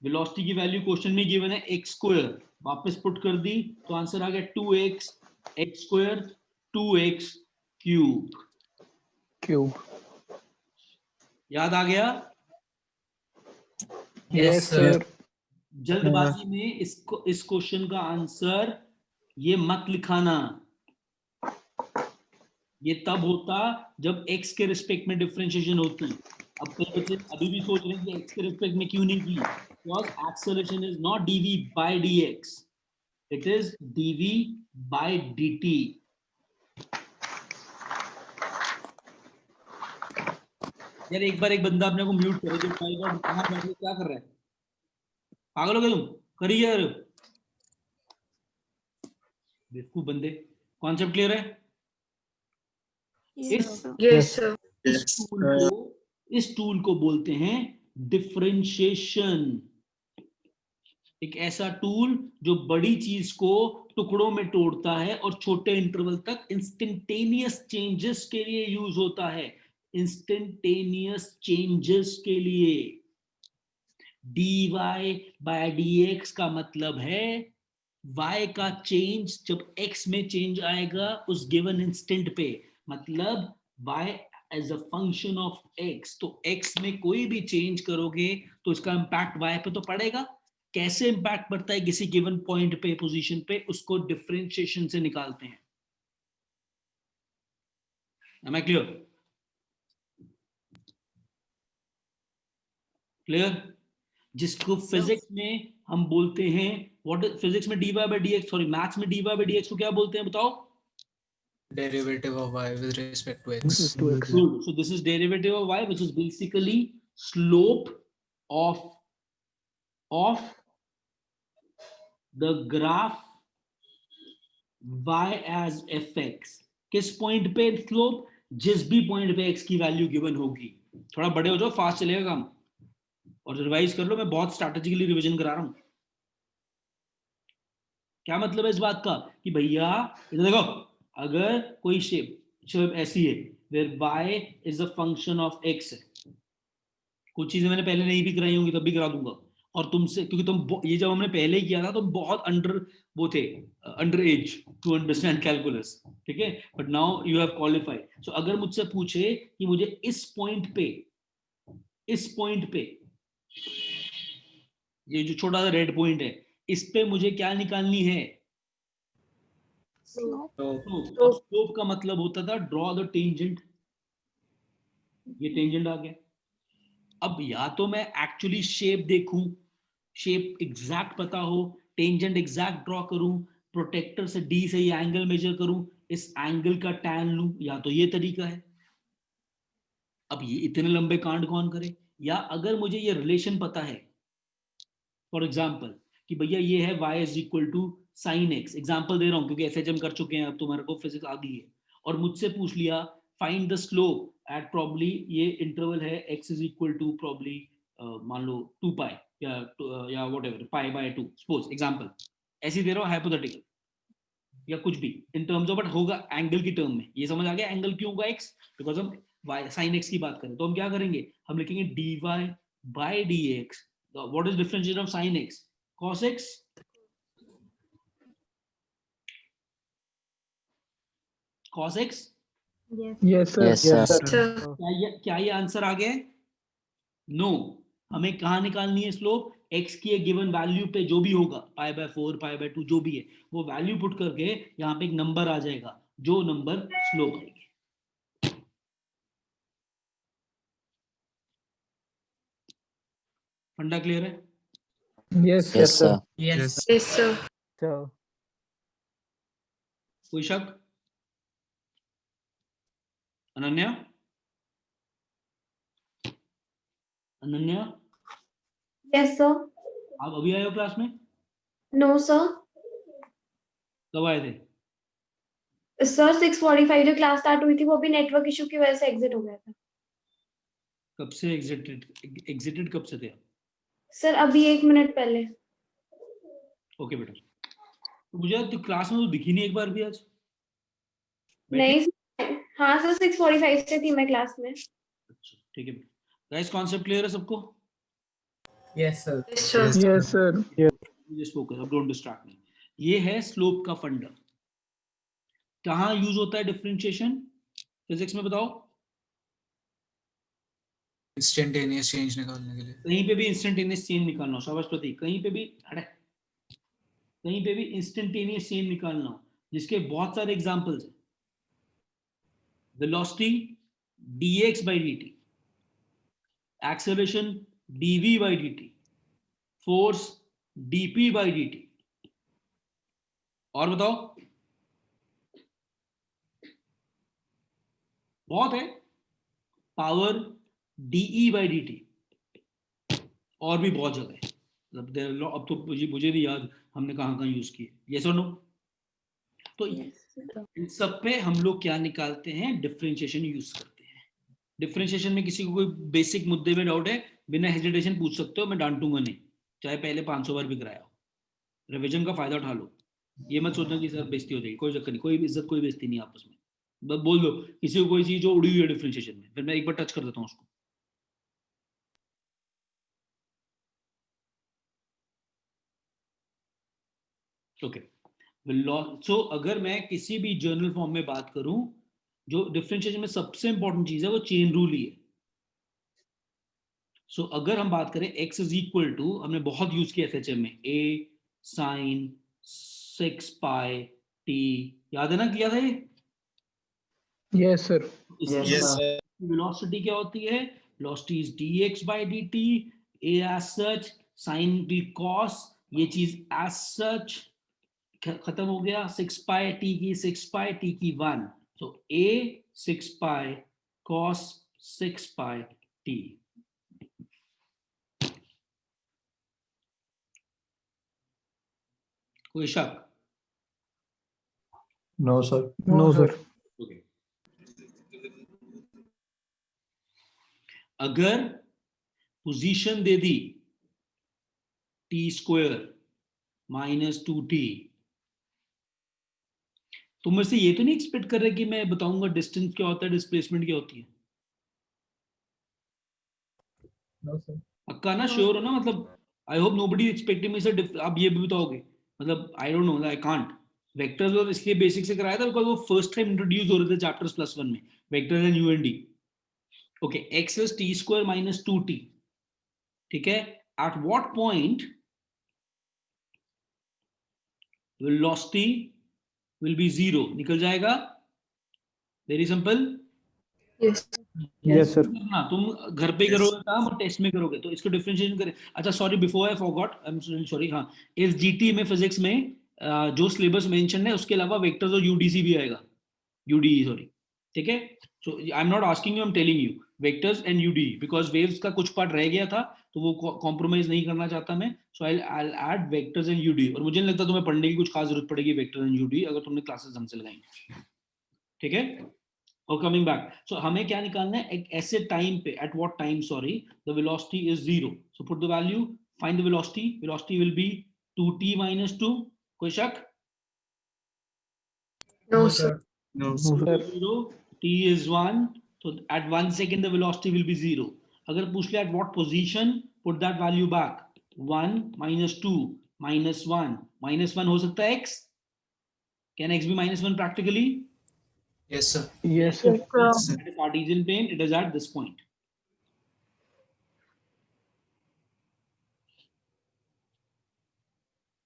वेलोसिटी की वैल्यू क्वेश्चन में गिवन है x स्क्वायर, वापस पुट कर दी तो आंसर आ गया 2x x square 2x cube. याद आ गया?
Yes sir.
जल्दबाजी में इस क्वेश्चन का आंसर ये मत लिखाना। ये तब होता जब x के रिस्पेक्ट में डिफरेंशिएशन होती। अब कई बच्चे अभी भी सोच रहे हैं कि x के रिस्पेक्ट में क्यों नहीं की, because acceleration is not dv by dx, it is dv by dt। यार एक बार एक बंदा अपने को म्यूट करे, जो कहां बैठ के क्या कर रहा है? पागल हो गए तुम? करिए यार, बेवकूफ बंदे। कॉन्सेप्ट क्लियर है? इस टूल को बोलते हैं डिफरेंशिएशन, एक ऐसा टूल जो बड़ी चीज को टुकड़ों में तोड़ता है और छोटे इंटरवल तक इंस्टेंटेनियस चेंजेस के लिए यूज होता है, इंस्टेंटेनियस चेंजेस के लिए। dy बाय dx का मतलब है y का चेंज जब x में चेंज आएगा उस गिवन इंस्टेंट पे, मतलब y as a function of x, तो x में कोई भी चेंज करोगे तो इसका इंपैक्ट y पे तो पड़ेगा। कैसे इंपैक्ट पड़ता है किसी गिवन पॉइंट पे, पोजीशन पे, उसको डिफरेंशिएशन से निकालते हैं। Am I clear? क्लियर? जिसको फिजिक्स में हम बोलते हैं, व्हाट इज फिजिक्स में dy by dx, sorry maths में dy by dx को क्या बोलते हैं बताओ?
Derivative of y with respect to x.
Good. So this is derivative of y, which is basically slope of the graph y as fx. किस point पे slope? जिस भी पॉइंट पे x की वैल्यू गिवन होगी। थोड़ा बड़े हो जाओ, फास्ट चलेगा काम, और रिवाइज कर लो, मैं बहुत स्ट्रैटेजिकली रिवीजन करा रहा हूं। क्या मतलब है इस बात का कि भैया इधर देखो, अगर कोई शेप ऐसी है where y is a function of x है, कुछ चीजें मैंने पहले नहीं भी कराई होंगी तब भी करा दूंगा, और तुमसे, क्योंकि तुम ये जब हमने पहले ही किया था तो बहुत वो थे under age to understand calculus, ठीक है, but now you have qualified. So अगर मुझसे पूछे कि मुझे इस पॉइंट पे ये जो छोटा सा रेड पॉइंट है, इस पे मुझे क्या निकालनी है? स्लोप का मतलब होता था ड्रॉ द टेंजेंट, ये टेंजेंट आ गया। अब या तो मैं एक्चुअली शेप देखूं, शेप एग्जैक्ट पता हो, टेंजेंट एग्जैक्ट ड्रॉ करूं, प्रोटेक्टर से डी से ये एंगल मेजर करूं, इस एंगल का टैन लूं, या तो ये तरीका है। अब ये इतने लंबे कांड कौन करे? या अगर मुझे ये रिलेशन पता है, फॉर एग्जाम्पल कि भैया ये है y is equal to sine x, example दे रहा हूं क्योंकि SHM कर चुके हैं, अब तुम्हारे को फिजिक्स आ गई है, और मुझसे पूछ लिया find the slope at probably ये इंटरवल है x is equal to probably मान लो 2 पाई या whatever pi by 2, suppose example ऐसी दे रहा हूं, हाइपोथेटिकल या कुछ भी इन टर्म्स ऑफ, बट होगा एंगल की टर्म में। ये समझ आ गया एंगल क्यों होगा x? बिकॉज हम साइन x की बात करें तो हम क्या करेंगे, हम लिखेंगे dy by dx, what is differentiation of sine x? cos x। cos x।
Yes sir.
Yes, sir.
क्या ये आंसर आ गया? नो। हमें कहाँ निकालनी है स्लोप? x की एक गिवन वैल्यू पे जो भी होगा, पाई बाय 4 पाई बाय 2 जो भी है, वो वैल्यू पुट करके यहाँ पे एक नंबर आ जाएगा, जो नंबर स्लोप आएगी। फंडा क्लियर है?
Yes
Yes,
sir.
sir.
Yes.
Yes, sir.
So,
कोई शक? अनन्या? Ananya
yes sir.
आप अभी आए हो क्लास में?
No sir.
कब आए थे?
सर 6:45 जो क्लास स्टार्ट हुई थी वो भी नेटवर्क इशू की वजह से एग्जिट हो गया था।
कब से एग्जिटेड कब से थे आप?
सर अभी 1 मिनट पहले।
ओके बेटा, तो मुझे तो क्लास में तो दिखी नहीं एक बार भी आज।
नहीं हाँ सर 6:45 से थी मैं क्लास में।
अच्छा ठीक है बेटा। गाइस कॉन्सेप्ट क्लियर है सबको?
Yes, sir.
Yes, sir.
yes sir.
Just focus, अब डोंट डिस्ट्रैक्ट मी। ये है स्लोप का फंडा। कहाँ यूज होता है डिफरेंशिएशन फिजिक्स में बताओ?
इंस्टेंटेनियस चेंज निकालने के लिए।
कहीं पे भी इंस्टेंटेनियस चेंज निकालना हो, शाबाश प्रतीक, कहीं पे भी इंस्टेंटेनियस चेंज निकालना हो, जिसके बहुत सारे एग्जांपल्स हैं। Velocity dx by dt, acceleration dv by dt, force dp by dt, और बताओ बहुत है, पावर de by dt, और भी बहुत जगह है, मतलब अब तो मुझे नहीं याद हमने कहाँ यूज किए। यस और नो? तो इन सब पे हम लोग क्या निकालते हैं? डिफरेंशिएशन यूज करते हैं। डिफरेंशिएशन में किसी को कोई बेसिक मुद्दे में डाउट है? बिना हेजिटेशन पूछ सकते हो, मैं डांटूंगा नहीं, चाहे पहले 500 बार भी कराया हो। रिवीजन का फायदा उठा लो, ये मत सोचना कि सर बेइज्जती हो जाएगी, कोई चक्कर नहीं, कोई इज्जत कोई बेइज्जती नहीं आपस में। बस बोल दो किसी को कोई चीज जो उड़ी हुई है डिफरेंशिएशन में, फिर मैं एक बार टच कर देता हूँ उसको। ओके, सो अगर मैं किसी भी जर्नल फॉर्म में बात करूं, जो डिफरेंशिएशन में सबसे इंपॉर्टेंट चीज है वो चेन रूल ही है। सो अगर हम बात करें x इज इक्वल टू, हमने बहुत यूज किया एसएचएम में, a sin 6 पाई t, याद है ना, किया था ये?
Yes sir.
वेलोसिटी क्या होती है? Velocity is dx by dt, a as such, sin b cos, ये चीज as such खत्म हो गया, 6 पाई t की 6 पाई t की 1, so a 6 pi cos 6 pi t। कोई शक?
No sir.
No sir.
Okay, अगर पोजीशन दे दी t स्क्वायर माइनस 2t, तो मेरे से ये तो नहीं एक्सपेक्ट कर रहे कि मैं बताऊंगा डिस्टेंस क्या होता है, डिस्प्लेसमेंट क्या होती है?
No sir.
पक्का ना, श्योर हो ना? मतलब I hope nobody expecting me sir आप ये भी बताओगे, मतलब I don't know, I can't. Vectors और इसलिए बेसिक से कराया था बिकॉज़ वो फर्स्ट टाइम इंट्रोड्यूस हो रहे थे चैप्टर्स +1 में, vectors and UND. Okay, x इज t स्क्वायर माइनस 2t, ठीक है? At what point velocity will be 0? निकल जाएगा, वेरी सिंपल।
Yes sir.
ना तुम घर पे करोगे काम और टेस्ट में करोगे, तो इसको डिफरेंशिएशन करें। अच्छा sorry, before I forgot, I am sorry, हाँ, इस जीटी में फिजिक्स में जो सिलेबस मेंशन है उसके अलावा वेक्टर्स और यूडीसी भी आएगा, यूडीई सॉरी, ठीक है? So I am not asking you, I am telling you vectors and UDE, because waves का कुछ पार्ट रह गया था तो वो कॉम्प्रोमाइज नहीं करना चाहता मैं, so I will add vectors and UDE. और मुझे नहीं लगता तुम्हें पढ़ने की कुछ खास जरूरत पड़ेगी वेक्टर्स एंड यूडीई अगर तुमने क्लासेस ढंग से लगाई, ठीक है? और कमिंग बैक, सो हमें क्या निकालना है? एक ऐसे टाइम पे, at what time sorry, the velocity is 0, so put the value, find the velocity, velocity will be 2t minus 2। कोई शक?
No, sir.
No
sir.
0, t is 1, so at 1 second the velocity will be 0। अगर पूछ लिया at what position, put that value back, 1 minus 2 minus 1 minus 1 हो सकता है x? Can x be minus 1 practically?
Yes sir.
Yes sir.
At a Cartesian plane, it is at this point.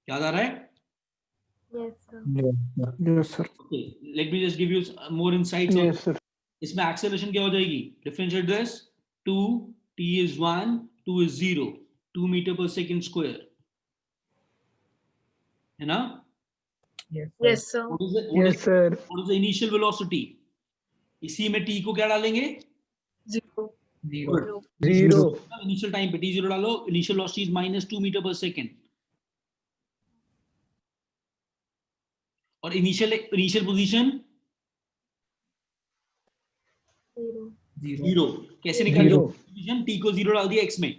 याद आ रहा है?
Yes sir.
Yes sir.
Okay, let me just give you more insights on
yes sir.
इसमें acceleration क्या हो जाएगी? Differentiate this, 2 t is 1, 2 is 0, 2 meter per second square, है ना?
Yes, sir.
Yes sir.
What is the initial velocity? इसी में t को क्या डालेंगे?
0.
Zero.
0।
इनिशियल टाइम पे t0 डालो, initial velocity is minus 2 meter per second, और इनिशियल पोजीशन 0। कैसे निकालेंगे
0।
पोजीशन? t को 0 डाल दिया x में,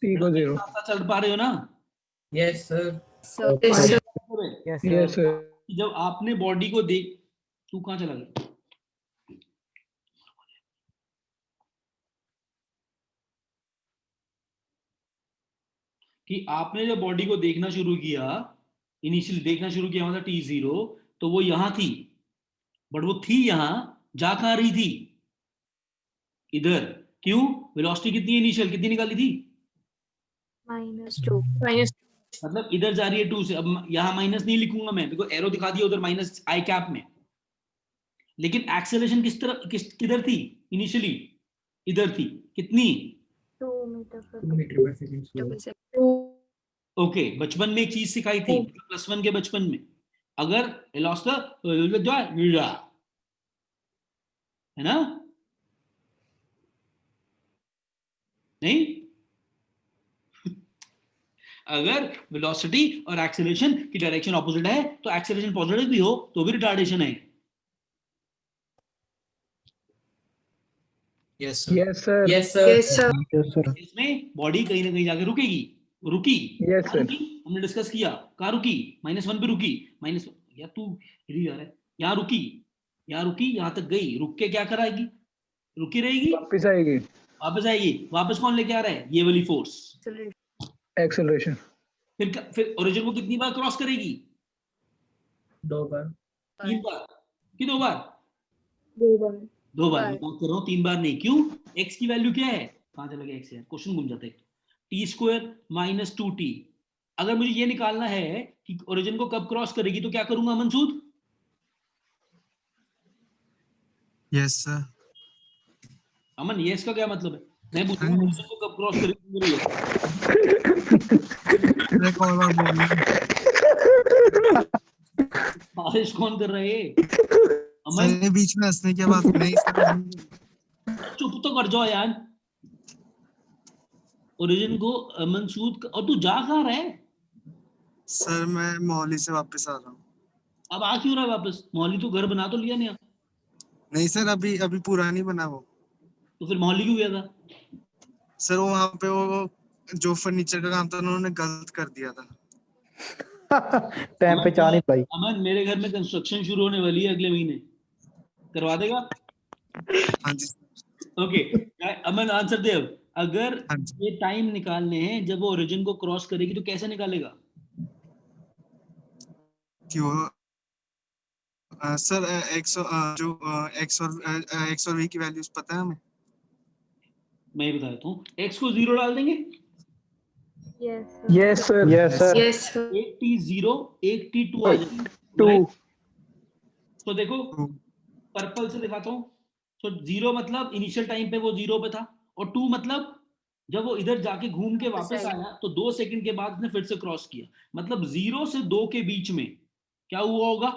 t को 0।
साथ साथ चल पा रहे हो ना?
Yes, sir.
So,
yes sir.
जब आपने बॉडी को देख, तू कहाँ चला गया? कि आपने जब बॉडी को देखना शुरू किया, इनिशियली देखना शुरू किया मतलब t0, तो वो यहां थी, बट वो थी यहां, जा कहां रही थी? इधर। क्यों? वेलोसिटी कितनी है इनिशियल, कितनी निकाली थी?
-2. Minus.
मतलब इधर जा रही है 2 से। अब यहां माइनस नहीं लिखूंगा मैं, बिकॉज़ एरो दिखा दिया उधर माइनस आई कैप में, लेकिन एक्सेलरेशन किधर थी इनिशियली? इधर थी। कितनी?
2 मीटर पर
2 meter per second square.
Double second.
Okay, बचपन में एक चीज सिखाई थी, +1 के बचपन में, अगर वेलोसिटी है ना, नहीं? अगर वेलोसिटी और एक्सेलरेशन की डायरेक्शन ऑपोजिट है तो एक्सेलरेशन पॉजिटिव भी हो तो भी रिटार्डेशन है।
Yes sir.
Yes sir.
Yes sir.
Yes sir.
Yes sir.
इसमें बॉडी कहीं ना कहीं जाके रुकेगी, रुकी।
Yes,
कहाँ
sir.
रुकी? हमने डिस्कस किया कहाँ रुकी, -1 पे रुकी, माइनस या तू हिल जा रहा है, यहाँ रुकी, यहाँ रुकी, यहाँ तक गई, रुक के क्या कराएगी, रुकी रहेगी,
वापस आएगी।
वापस आएगी, वापस कौन लेके आ रहा है, ये वाली फोर्स।
एक्सेलरेशन।
फिर ओरिजिन को कितनी बार क्रॉस करेगी,
2 बार।
3 बार कि 2 बार,
2 बार।
2 बार। मैं बात कर रहा हूँ 3 बार नहीं, क्यों, x की वैल्यू क्या है, कहाँ चला गया x यार, क्वेश्चन घूम जाता है, t² - 2t। अगर मुझे ये निकालना है कि ओरिजिन को कब क्रॉस करेगी तो क्या करूंगा मंसूद,
यस सर।
अमन ये इसका क्या मतलब है, मैं पूछ रहा हूँ ओरिजिन को कब क्रॉस करेगी मेरे लिए? बारिश कौन कर रहा है अमन,
बीच में हंसने के बाद नहीं
चुप तो कर जाओ यार। ओरिजिन को मंसूद और तू जा कहाँ रहा है,
सर मैं मोहाली से वापस आ रहा हूँ।
अब आ क्यों रहा है वापस, मोहाली तो घर बना तो लिया नहीं,
नहीं सर, अभी पूरा नहीं बना वो।
तो फिर मोहाली क्यों गया था?
सर वो वहाँ पे वो जो फर्नीचर का काम था उन्होंने गलत कर दिया था।
टाइम पे चाह नहीं पाई।
अमन मेरे घर में कंस्ट्रक्शन शुरू होने वाली है अगले महीने, करवा देगा?
हाँ जी।
ओके अमन आंसर दे अब, अगर
हाँ जी।
ये टाइम निकालने हैं जब वो ओरिजिन को क्रॉस करेगी तो कैसे निकालेगा?
क्यों सर एक्स और वी की वैल्यूज पता है हमें?
मैं बता देता हूँ, x को 0 डाल देंगे,
Yes, sir.
Yes sir.
Yes sir.
एक t0 एक t2 आ जाएगा।
2.
तो देखो पर्पल से दिखाता हूँ, तो 0 मतलब इनिशियल टाइम पे वो 0 पे था, और 2 मतलब जब वो इधर जाके घूम के वापस आया तो 2 सेकंड के बाद उसने फिर से क्रॉस किया, मतलब 0 से 2 के बीच में क्या हुआ होगा?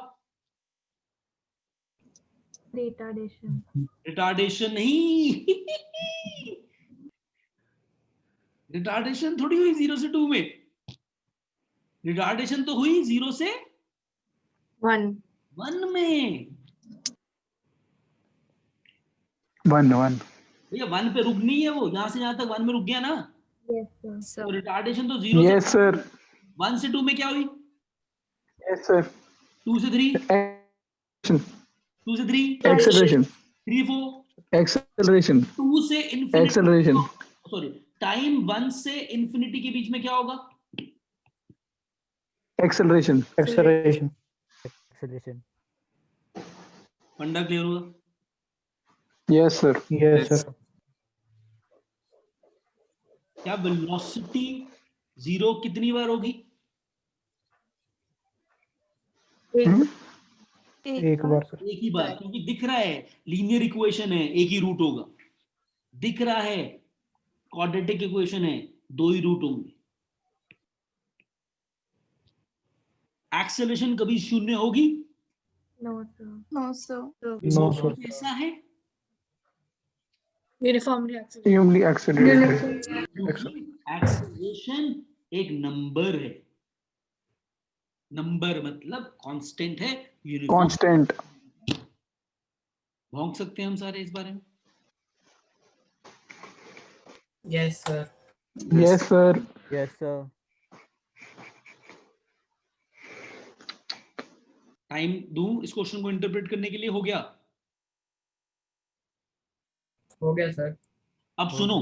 रिटार्डेशन।
रिटार्डेशन नहीं रिटार्डेशन थोड़ी हुई 0 से 2 में, रिटार्डेशन तो हुई 0 से
1
में।
1.
भैया 1 पे रुक नहीं है वो, यहां से यहां तक 1 में रुक गया ना,
यस सर।
तो रिटार्डेशन तो 0
Yes,
से
sir.
1 से 2 में क्या हुई,
Yes, sir.
2 से 3,
Action.
2 से 3,
Acceleration.
3 4,
Acceleration.
2 से इंफिनिटी,
Acceleration.
सॉरी टाइम 1 से इंफिनिटी के बीच में क्या होगा?
Acceleration.
एक्सेलरेशन।
फंडा क्लियर होगा?
Yes, sir.
Yes sir.
क्या वेलोसिटी 0 कितनी बार होगी?
एक बार सर।
एक ही बार, क्योंकि दिख रहा है लीनियर इक्वेशन है, एक ही रूट होगा, दिख रहा है क्वाड्रेटिक इक्वेशन है, 2 ही रूट होंगे। एक्सेलरेशन कभी 0 होगी?
No sir.
No sir.
No sir.
कैसा है?
Uniformly
Uniformly accelerated.
एक्सेलरेशन एक नंबर है, नंबर मतलब कांस्टेंट है, यूनिफॉर्म।
Constant.
भौंक सकते हैं हम सारे इस बारे में?
Yes sir.
Yes, sir.
Yes sir.
Time दूं इस क्वेश्चन को इंटरप्रेट करने के लिए? हो गया?
हो गया सर।
अब सुनो,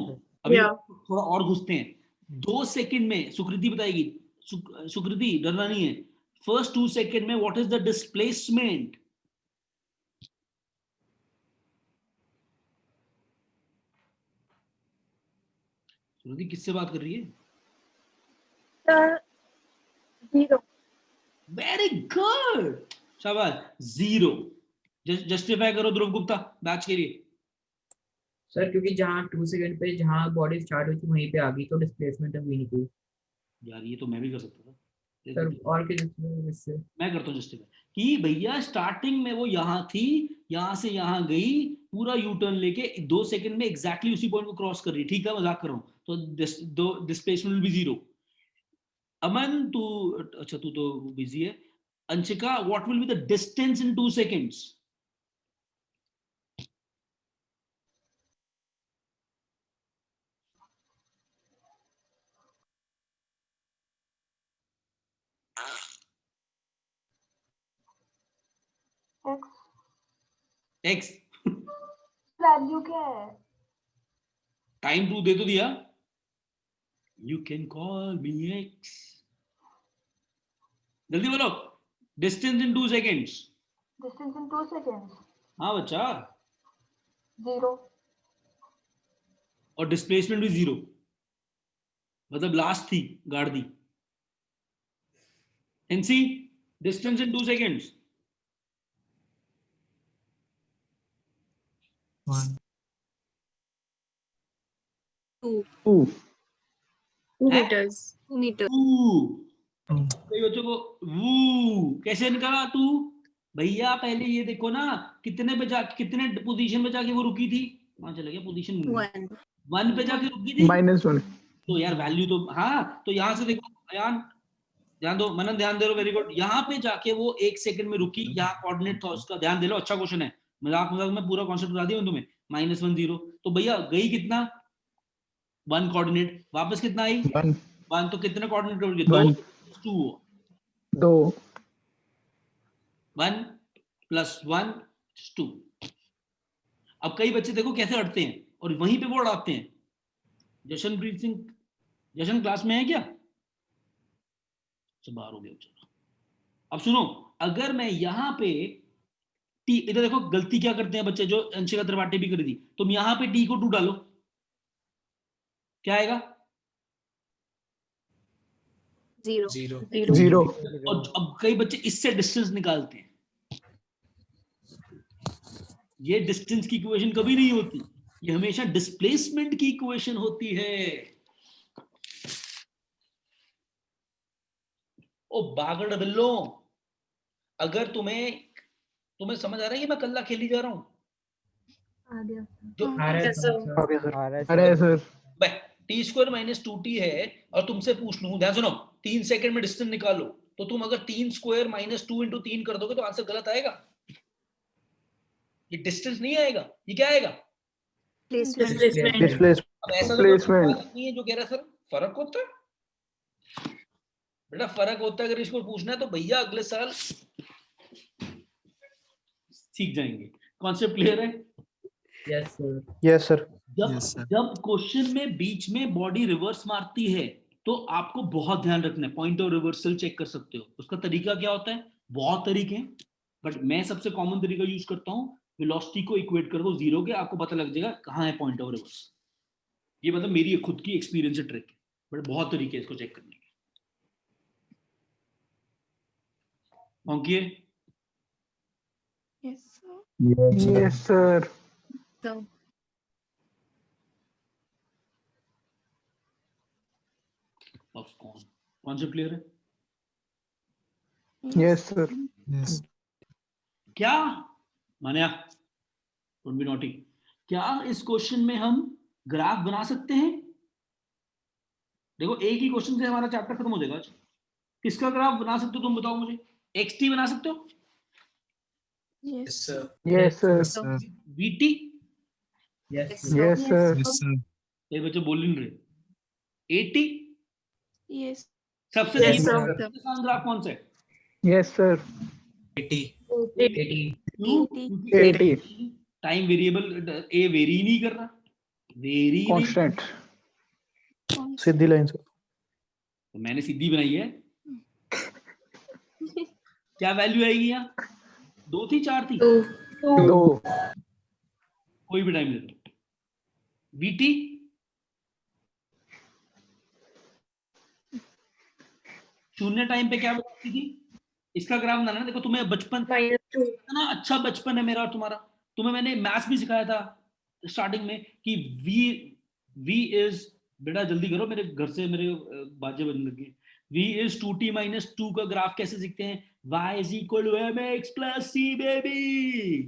अभी
Yeah.
थोड़ा और घुसते हैं। 2 सेकंड में सुकृति बताएगी, सुकृति डरना नहीं है, फर्स्ट 2 सेकंड में व्हाट इज द डिस्प्लेसमेंट? सुकृति किससे बात कर रही है?
सर 0।
वेरी गुड, शाबाश। 0 जस्टिफाई करो ध्रुव गुप्ता बैच के लिए।
सर क्योंकि जहाँ 2 सेकंड पे जहाँ बॉडी स्टार्ट हुई थी वहीं पे आ गई, तो डिस्प्लेसमेंट हुई नहीं कोई।
यार ये तो मैं भी कर सकता था
सर और क्या इससे?
मैं करता हूँ जस्टिफाई कि भैया स्टार्टिंग में वो यहाँ थी, यहाँ से यहाँ गई, पूरा यू टर्न लेके 2 सेकंड में एग्जैक्टली उसी पॉइंट को क्रॉस कर रही, ठीक है मजाक कर रहा हूँ, तो डिस्प्लेसमेंट विल बी 0। अमन तू, अच्छा तू तो बिजी है। Anshika, what will be the distance in 2 seconds? X
value क्या है?
टाइम 2 दे तो दिया, you can call me x. जल्दी बोलो, distance in 2 seconds.
Distance in 2 seconds.
हाँ बच्चा,
0।
और डिस्प्लेसमेंट भी 0, मतलब लास्ट थी गाड़ दी। एनसी, distance in 2 seconds.
1
2
meters. Meters.
कई बच्चों को वू कैसे निकाला तू? भैया पहले ये देखो ना, कितने पोजीशन पे जाके वो रुकी थी? कहाँ चला गया पोजीशन? 1 पे जाके रुकी थी।
-1
तो यार वैल्यू तो, हाँ तो यहाँ से देखो अयान, ध्यान दो, मनन ध्यान दे रहे हो, वेरी गुड। यहाँ पे जाके वो 1 सेकंड में रुकी, यहाँ कोऑर्डिनेट था उसका, ध्यान दे लो, अच्छा क्वेश्चन है। मजाक में पूरा कॉन्सेप्ट बता दिया तुम्हें। -1 0, तो भैया गई कितना? 1 कोऑर्डिनेट, वापस कितना आई? 1। तो कितने कोऑर्डिनेट करोगे? 2
2
1 + 1 2। अब कई बच्चे देखो कैसे अड़ते हैं और वहीं पे वो अड़ाते हैं। जशनप्रीत सिंह, जशन क्लास में है क्या? सब बाहर हो गया। चलो अब सुनो, अगर मैं यहाँ पे टी, इधर देखो गलती क्या करते हैं बच्चे, जो अंशिका त्रिपाठी भी कर दी, तुम यहाँ पे टी को 2 डालो, क्या आएगा?
0।
और अब कई बच्चे इससे डिस्टेंस निकालते हैं। ये डिस्टेंस की इक्वेशन कभी नहीं होती, ये हमेशा डिस्प्लेसमेंट की इक्वेशन होती है। ओ बागड़ बिल्लो, अगर तुम्हें समझ आ रहा है कि मैं कल्ला खेली जा रहा हूं?
आ गया।
अरे सर
t² - 2t है, और तुमसे पूछ लूं, ध्यान सुनो, 3 सेकंड में डिस्टेंस निकालो, तो तुम अगर 3² - 2 × 3 कर दोगे तो आंसर गलत आएगा। ये डिस्टेंस नहीं आएगा, ये क्या आएगा?
डिस्प्लेसमेंट।
अब ऐसा तो नहीं है जो कह रहा है सर फर्क होता है। बेटा फर्क होता है, अगर इसको पूछना है तो भैया अगले साल सीख जाएंगे। कॉन्सेप्ट क्लियर है?
Yes sir.
जब क्वेश्चन में बीच में बॉडी रिवर्स मारती है तो आपको बहुत ध्यान रखना है। पॉइंट ऑफ रिवर्सल चेक कर सकते हो, उसका तरीका क्या होता है? बहुत तरीके हैं, बट मैं सबसे कॉमन तरीका यूज करता हूँ। वेलोसिटी को इक्वेट कर दो 0 के, आपको पता लग जाएगा कहाँ है पॉइंट ऑफ रिवर्स। ये मतलब मेरी खुद की एक्सपीरियंस ट्रिक है, बट बहुत तरीके हैं इसको चेक करने के। Okay,
yes sir.
Concept clear है?
Yes sir.
क्या मान्या, डोंट बी नॉटी, क्या इस क्वेश्चन में हम ग्राफ बना सकते हैं? देखो एक ही क्वेश्चन से हमारा चैप्टर खत्म हो जाएगा आज। किसका ग्राफ बना सकते हो तुम बताओ मुझे? xt बना सकते हो?
Yes sir.
vt?
Yes sir.
ये बच्चे बोल नहीं रहे। at?
यस
सबसे आसान ग्राफ कौन सा है?
Yes sir.
80
time variable a very नहीं कर रहा, वेरी
कांस्टेंट।
सीधी लाइन सर।
तो मैंने सीधी बनाई है। क्या वैल्यू आएगी यहाँ? 2 थी 4 थी?
2।
कोई भी टाइम ले लो। vt? शून्य टाइम पे क्या बताती थी? इसका ग्राफ बनाना। देखो तुम्हें बचपन ना, अच्छा बचपन है मेरा और तुम्हारा, तुम्हें मैंने मैथ्स भी सिखाया था स्टार्टिंग में कि v इज, बेटा जल्दी करो मेरे घर से मेरे बाजे बजने लगे। v इज 2t - 2 का ग्राफ कैसे सीखते हैं? y is equal to mx plus c baby.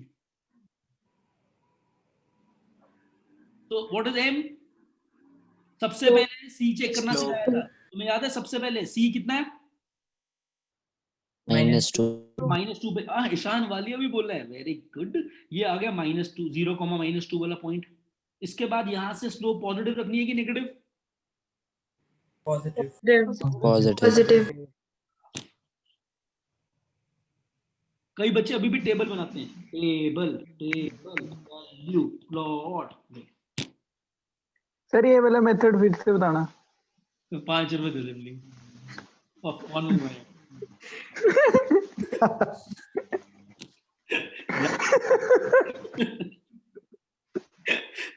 तो व्हाट इज m? सबसे पहले c चेक करना सिखाया था, तुम्हें याद है? सबसे पहले c कितना है?
-2
-2 पे। हाँ ईशान वालिया भी बोल रहा है, वेरी गुड। ये आ गया -2, 0, -2 वाला पॉइंट। इसके बाद यहाँ से स्लोप पॉजिटिव रखनी है कि नेगेटिव?
पॉजिटिव।
कई बच्चे अभी भी टेबल बनाते हैं, table table value plot.
Sir ये वाला मेथड फिर से बताना।
5 रुपए दे दे प्लीज ऑन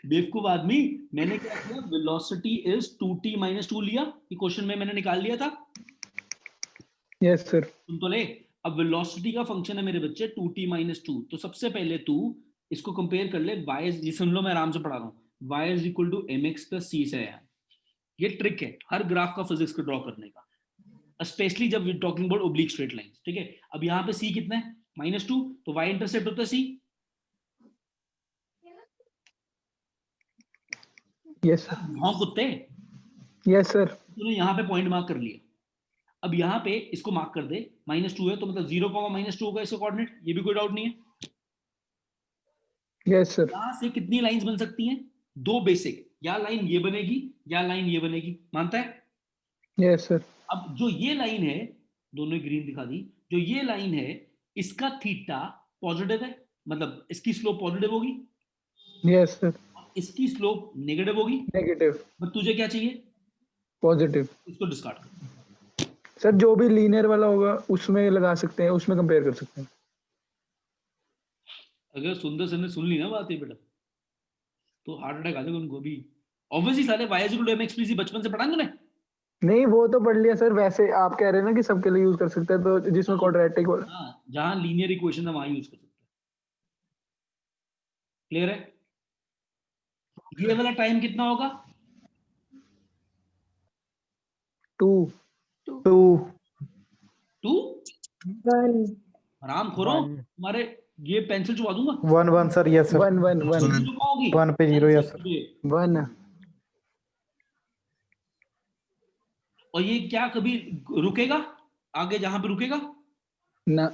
बेवकूफ आदमी, मैंने क्या किया, वेलोसिटी इज 2t - 2 लिया, ये क्वेश्चन में मैंने निकाल लिया था।
Yes sir.
सुन तो ले, अब वेलोसिटी का फंक्शन है मेरे बच्चे 2t - 2, तो सबसे पहले तू इसको कंपेयर कर ले, y ये सुन लो, मैं आराम से पढ़ा रहा हूँ, y = mx + c से है। ये ट्रिक है हर ग्राफ का फिजिक्स को ड्रॉ करने का, स्पेशली जब we talking about oblique straight lines, ठीक है। अब यहाँ पे c कितना है, -2, तो y इंटरसेप्ट होता है c।
Yes sir.
हाँ कुत्ते,
यस सर।
तूने यहाँ पे पॉइंट मार्क कर लिया, अब यहाँ पे इसको मार्क कर दे, -2 है तो मतलब 0, -2 होगा इसका कोऑर्डिनेट, ये भी कोई डाउट नहीं है।
Yes sir.
यहाँ से कितनी लाइंस बन सकती हैं, 2 बेसिक, या लाइन ये बनेगी या लाइन ये बनेगी, मानता है?
Yes sir.
अब जो ये लाइन है, दोनों ग्रीन दिखा दी, जो ये लाइन है इसका थीटा पॉजिटिव है, मतलब इसकी स्लोप पॉजिटिव होगी।
Yes sir.
इसकी स्लोप नेगेटिव होगी।
नेगेटिव।
बट तुझे क्या चाहिए?
पॉजिटिव।
इसको डिस्कार्ड कर।
सर जो भी लीनियर वाला होगा उसमें लगा सकते हैं, उसमें कंपेयर कर सकते हैं।
अगर सुंदर सर ने सुन ली ना बात ये बेटा, तो हार्ट अटैक आ जाएगा उनको भी। ऑब्वियसली साले y = mx + c बचपन से पढ़ा तूने?
नहीं वो तो पढ़ लिया सर, वैसे आप कह रहे हैं ना कि सबके लिए यूज कर सकते हैं, तो जिसमें क्वाड्रेटिक वाला।
हाँ, जहां लीनियर इक्वेशन है वहां यूज कर सकते हैं। क्लियर है? ये वाला टाइम कितना होगा?
2
आराम करो, तुम्हारे ये पेंसिल चुवा दूंगा।
1 सर। Yes sir.
1 1 1
1 पे 0। Yes sir.
1।
और ये क्या कभी रुकेगा आगे जहां पे रुकेगा?
ना।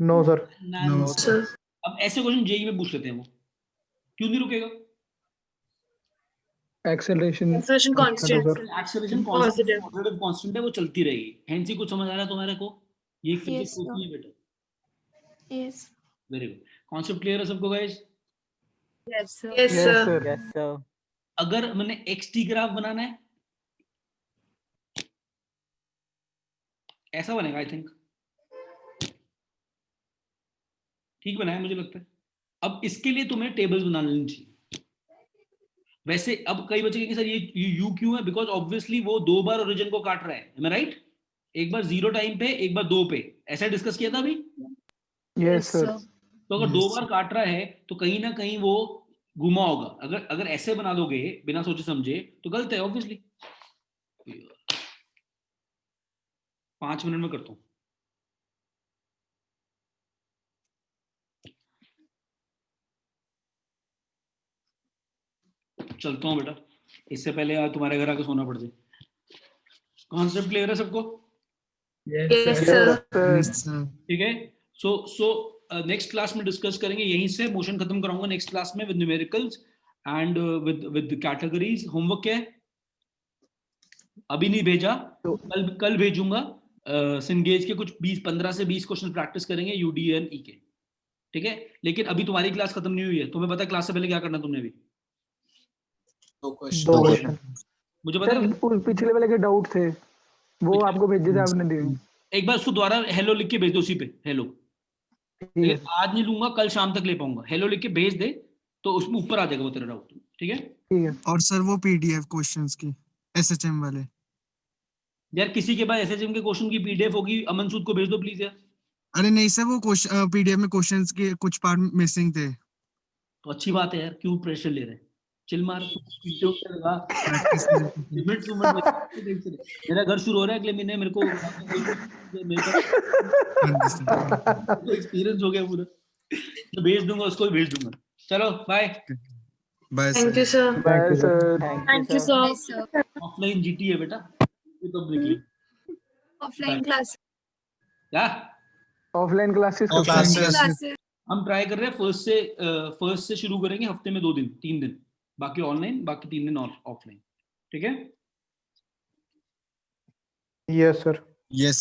No sir.
No sir. अब ऐसे क्वेश्चन जेई में पूछ लेते हैं, वो क्यों नहीं रुकेगा?
एक्सेलरेशन
कांस्टेंट पॉजिटिव कांस्टेंट है, वो चलती रहेगी। हेंस ही कुछ समझ आ रहा है तुम्हारे को? ये एक फिजिक्स होती है बेटा।
Yes.
Very good. Concept clear है सबको guys?
Yes sir.
Yes sir.
Yes sir.
अगर मैंने xt ग्राफ बनाना है, ऐसा बनेगा, आई थिंक ठीक बनाया मुझे लगता है। अब इसके लिए तुम्हें टेबल्स बना लेनी चाहिए। वैसे अब कई बच्चे कहेंगे सर ये u क्यों है? बिकॉज ऑब्वियसली वो 2 बार ओरिजिन को काट रहा है, am I right? एक बार 0 टाइम पे, एक बार 2 पे, ऐसा डिस्कस किया था अभी।
Yes sir.
तो अगर 2 बार काट रहा है तो कहीं ना कहीं वो घुमा होगा। अगर ऐसे बना दोगे बिना सोचे समझे तो गलत है ऑब्वियसली। 5 मिनट में करता हूँ। चलता हूँ बेटा, इससे पहले यार तुम्हारे घर आके सोना पड़ जाए। कॉन्सेप्ट क्लियर है सबको?
Yes sir.
ठीक है। सो नेक्स्ट क्लास में डिस्कस करेंगे, यहीं से मोशन खत्म कराऊंगा नेक्स्ट क्लास में with numericals and with categories. Homework क्या है? अभी नहीं भेजा, कल भेजूंगा। सिंगेज के कुछ 15 से 20 क्वेश्चन प्रैक्टिस करेंगे यूडीएन ई के, ठीक है। लेकिन अभी तुम्हारी क्लास खत्म नहीं हुई है, तुम्हें पता है क्लास से पहले क्या करना तुमने? भी
2 क्वेश्चन।
मुझे पता है।
सर पिछले वाले के डाउट थे, वो आपको भेजे थे, आपने दिए।
एक बार उसको दोबारा हेलो लिख के भेज दो, उसी पे हेलो। लेकिन आज नहीं लूंगा, कल शाम तक ले पाऊंगा। हेलो लिख के भेज दे तो उसमें ऊपर आ जाएगा वो तेरा डाउट, ठीक है?
ठीक है।
और सर वो पीडीएफ क्वेश्चंस की एसएचएम वाले,
यार किसी के पास एसएचएम के क्वेश्चन की पीडीएफ होगी, अमन सूद को भेज दो प्लीज यार।
अरे नहीं सर वो पीडीएफ में क्वेश्चंस के कुछ पार्ट मिसिंग थे।
तो अच्छी बात है यार, क्यों प्रेशर ले रहे हैं? चिल मार, मेरा घर शुरू हो रहा है अगले महीने, मेरे को एक्सपीरियंस हो गया पूरा, तो भेज दूंगा उसको, भेज दूंगा। चलो bye
bye
thank you sir.
Bye sir.
Thank you sir.
Offline GT है बेटा, ये तो निकली
ऑफलाइन क्लास।
क्या
ऑफलाइन क्लासेस
हम ट्राई कर रहे हैं फर्स्ट से शुरू करेंगे, हफ्ते में 2 दिन 3 दिन, बाकी ऑनलाइन, बाकी 3 दिन ऑफलाइन, ठीक है?
Yes sir.
यस।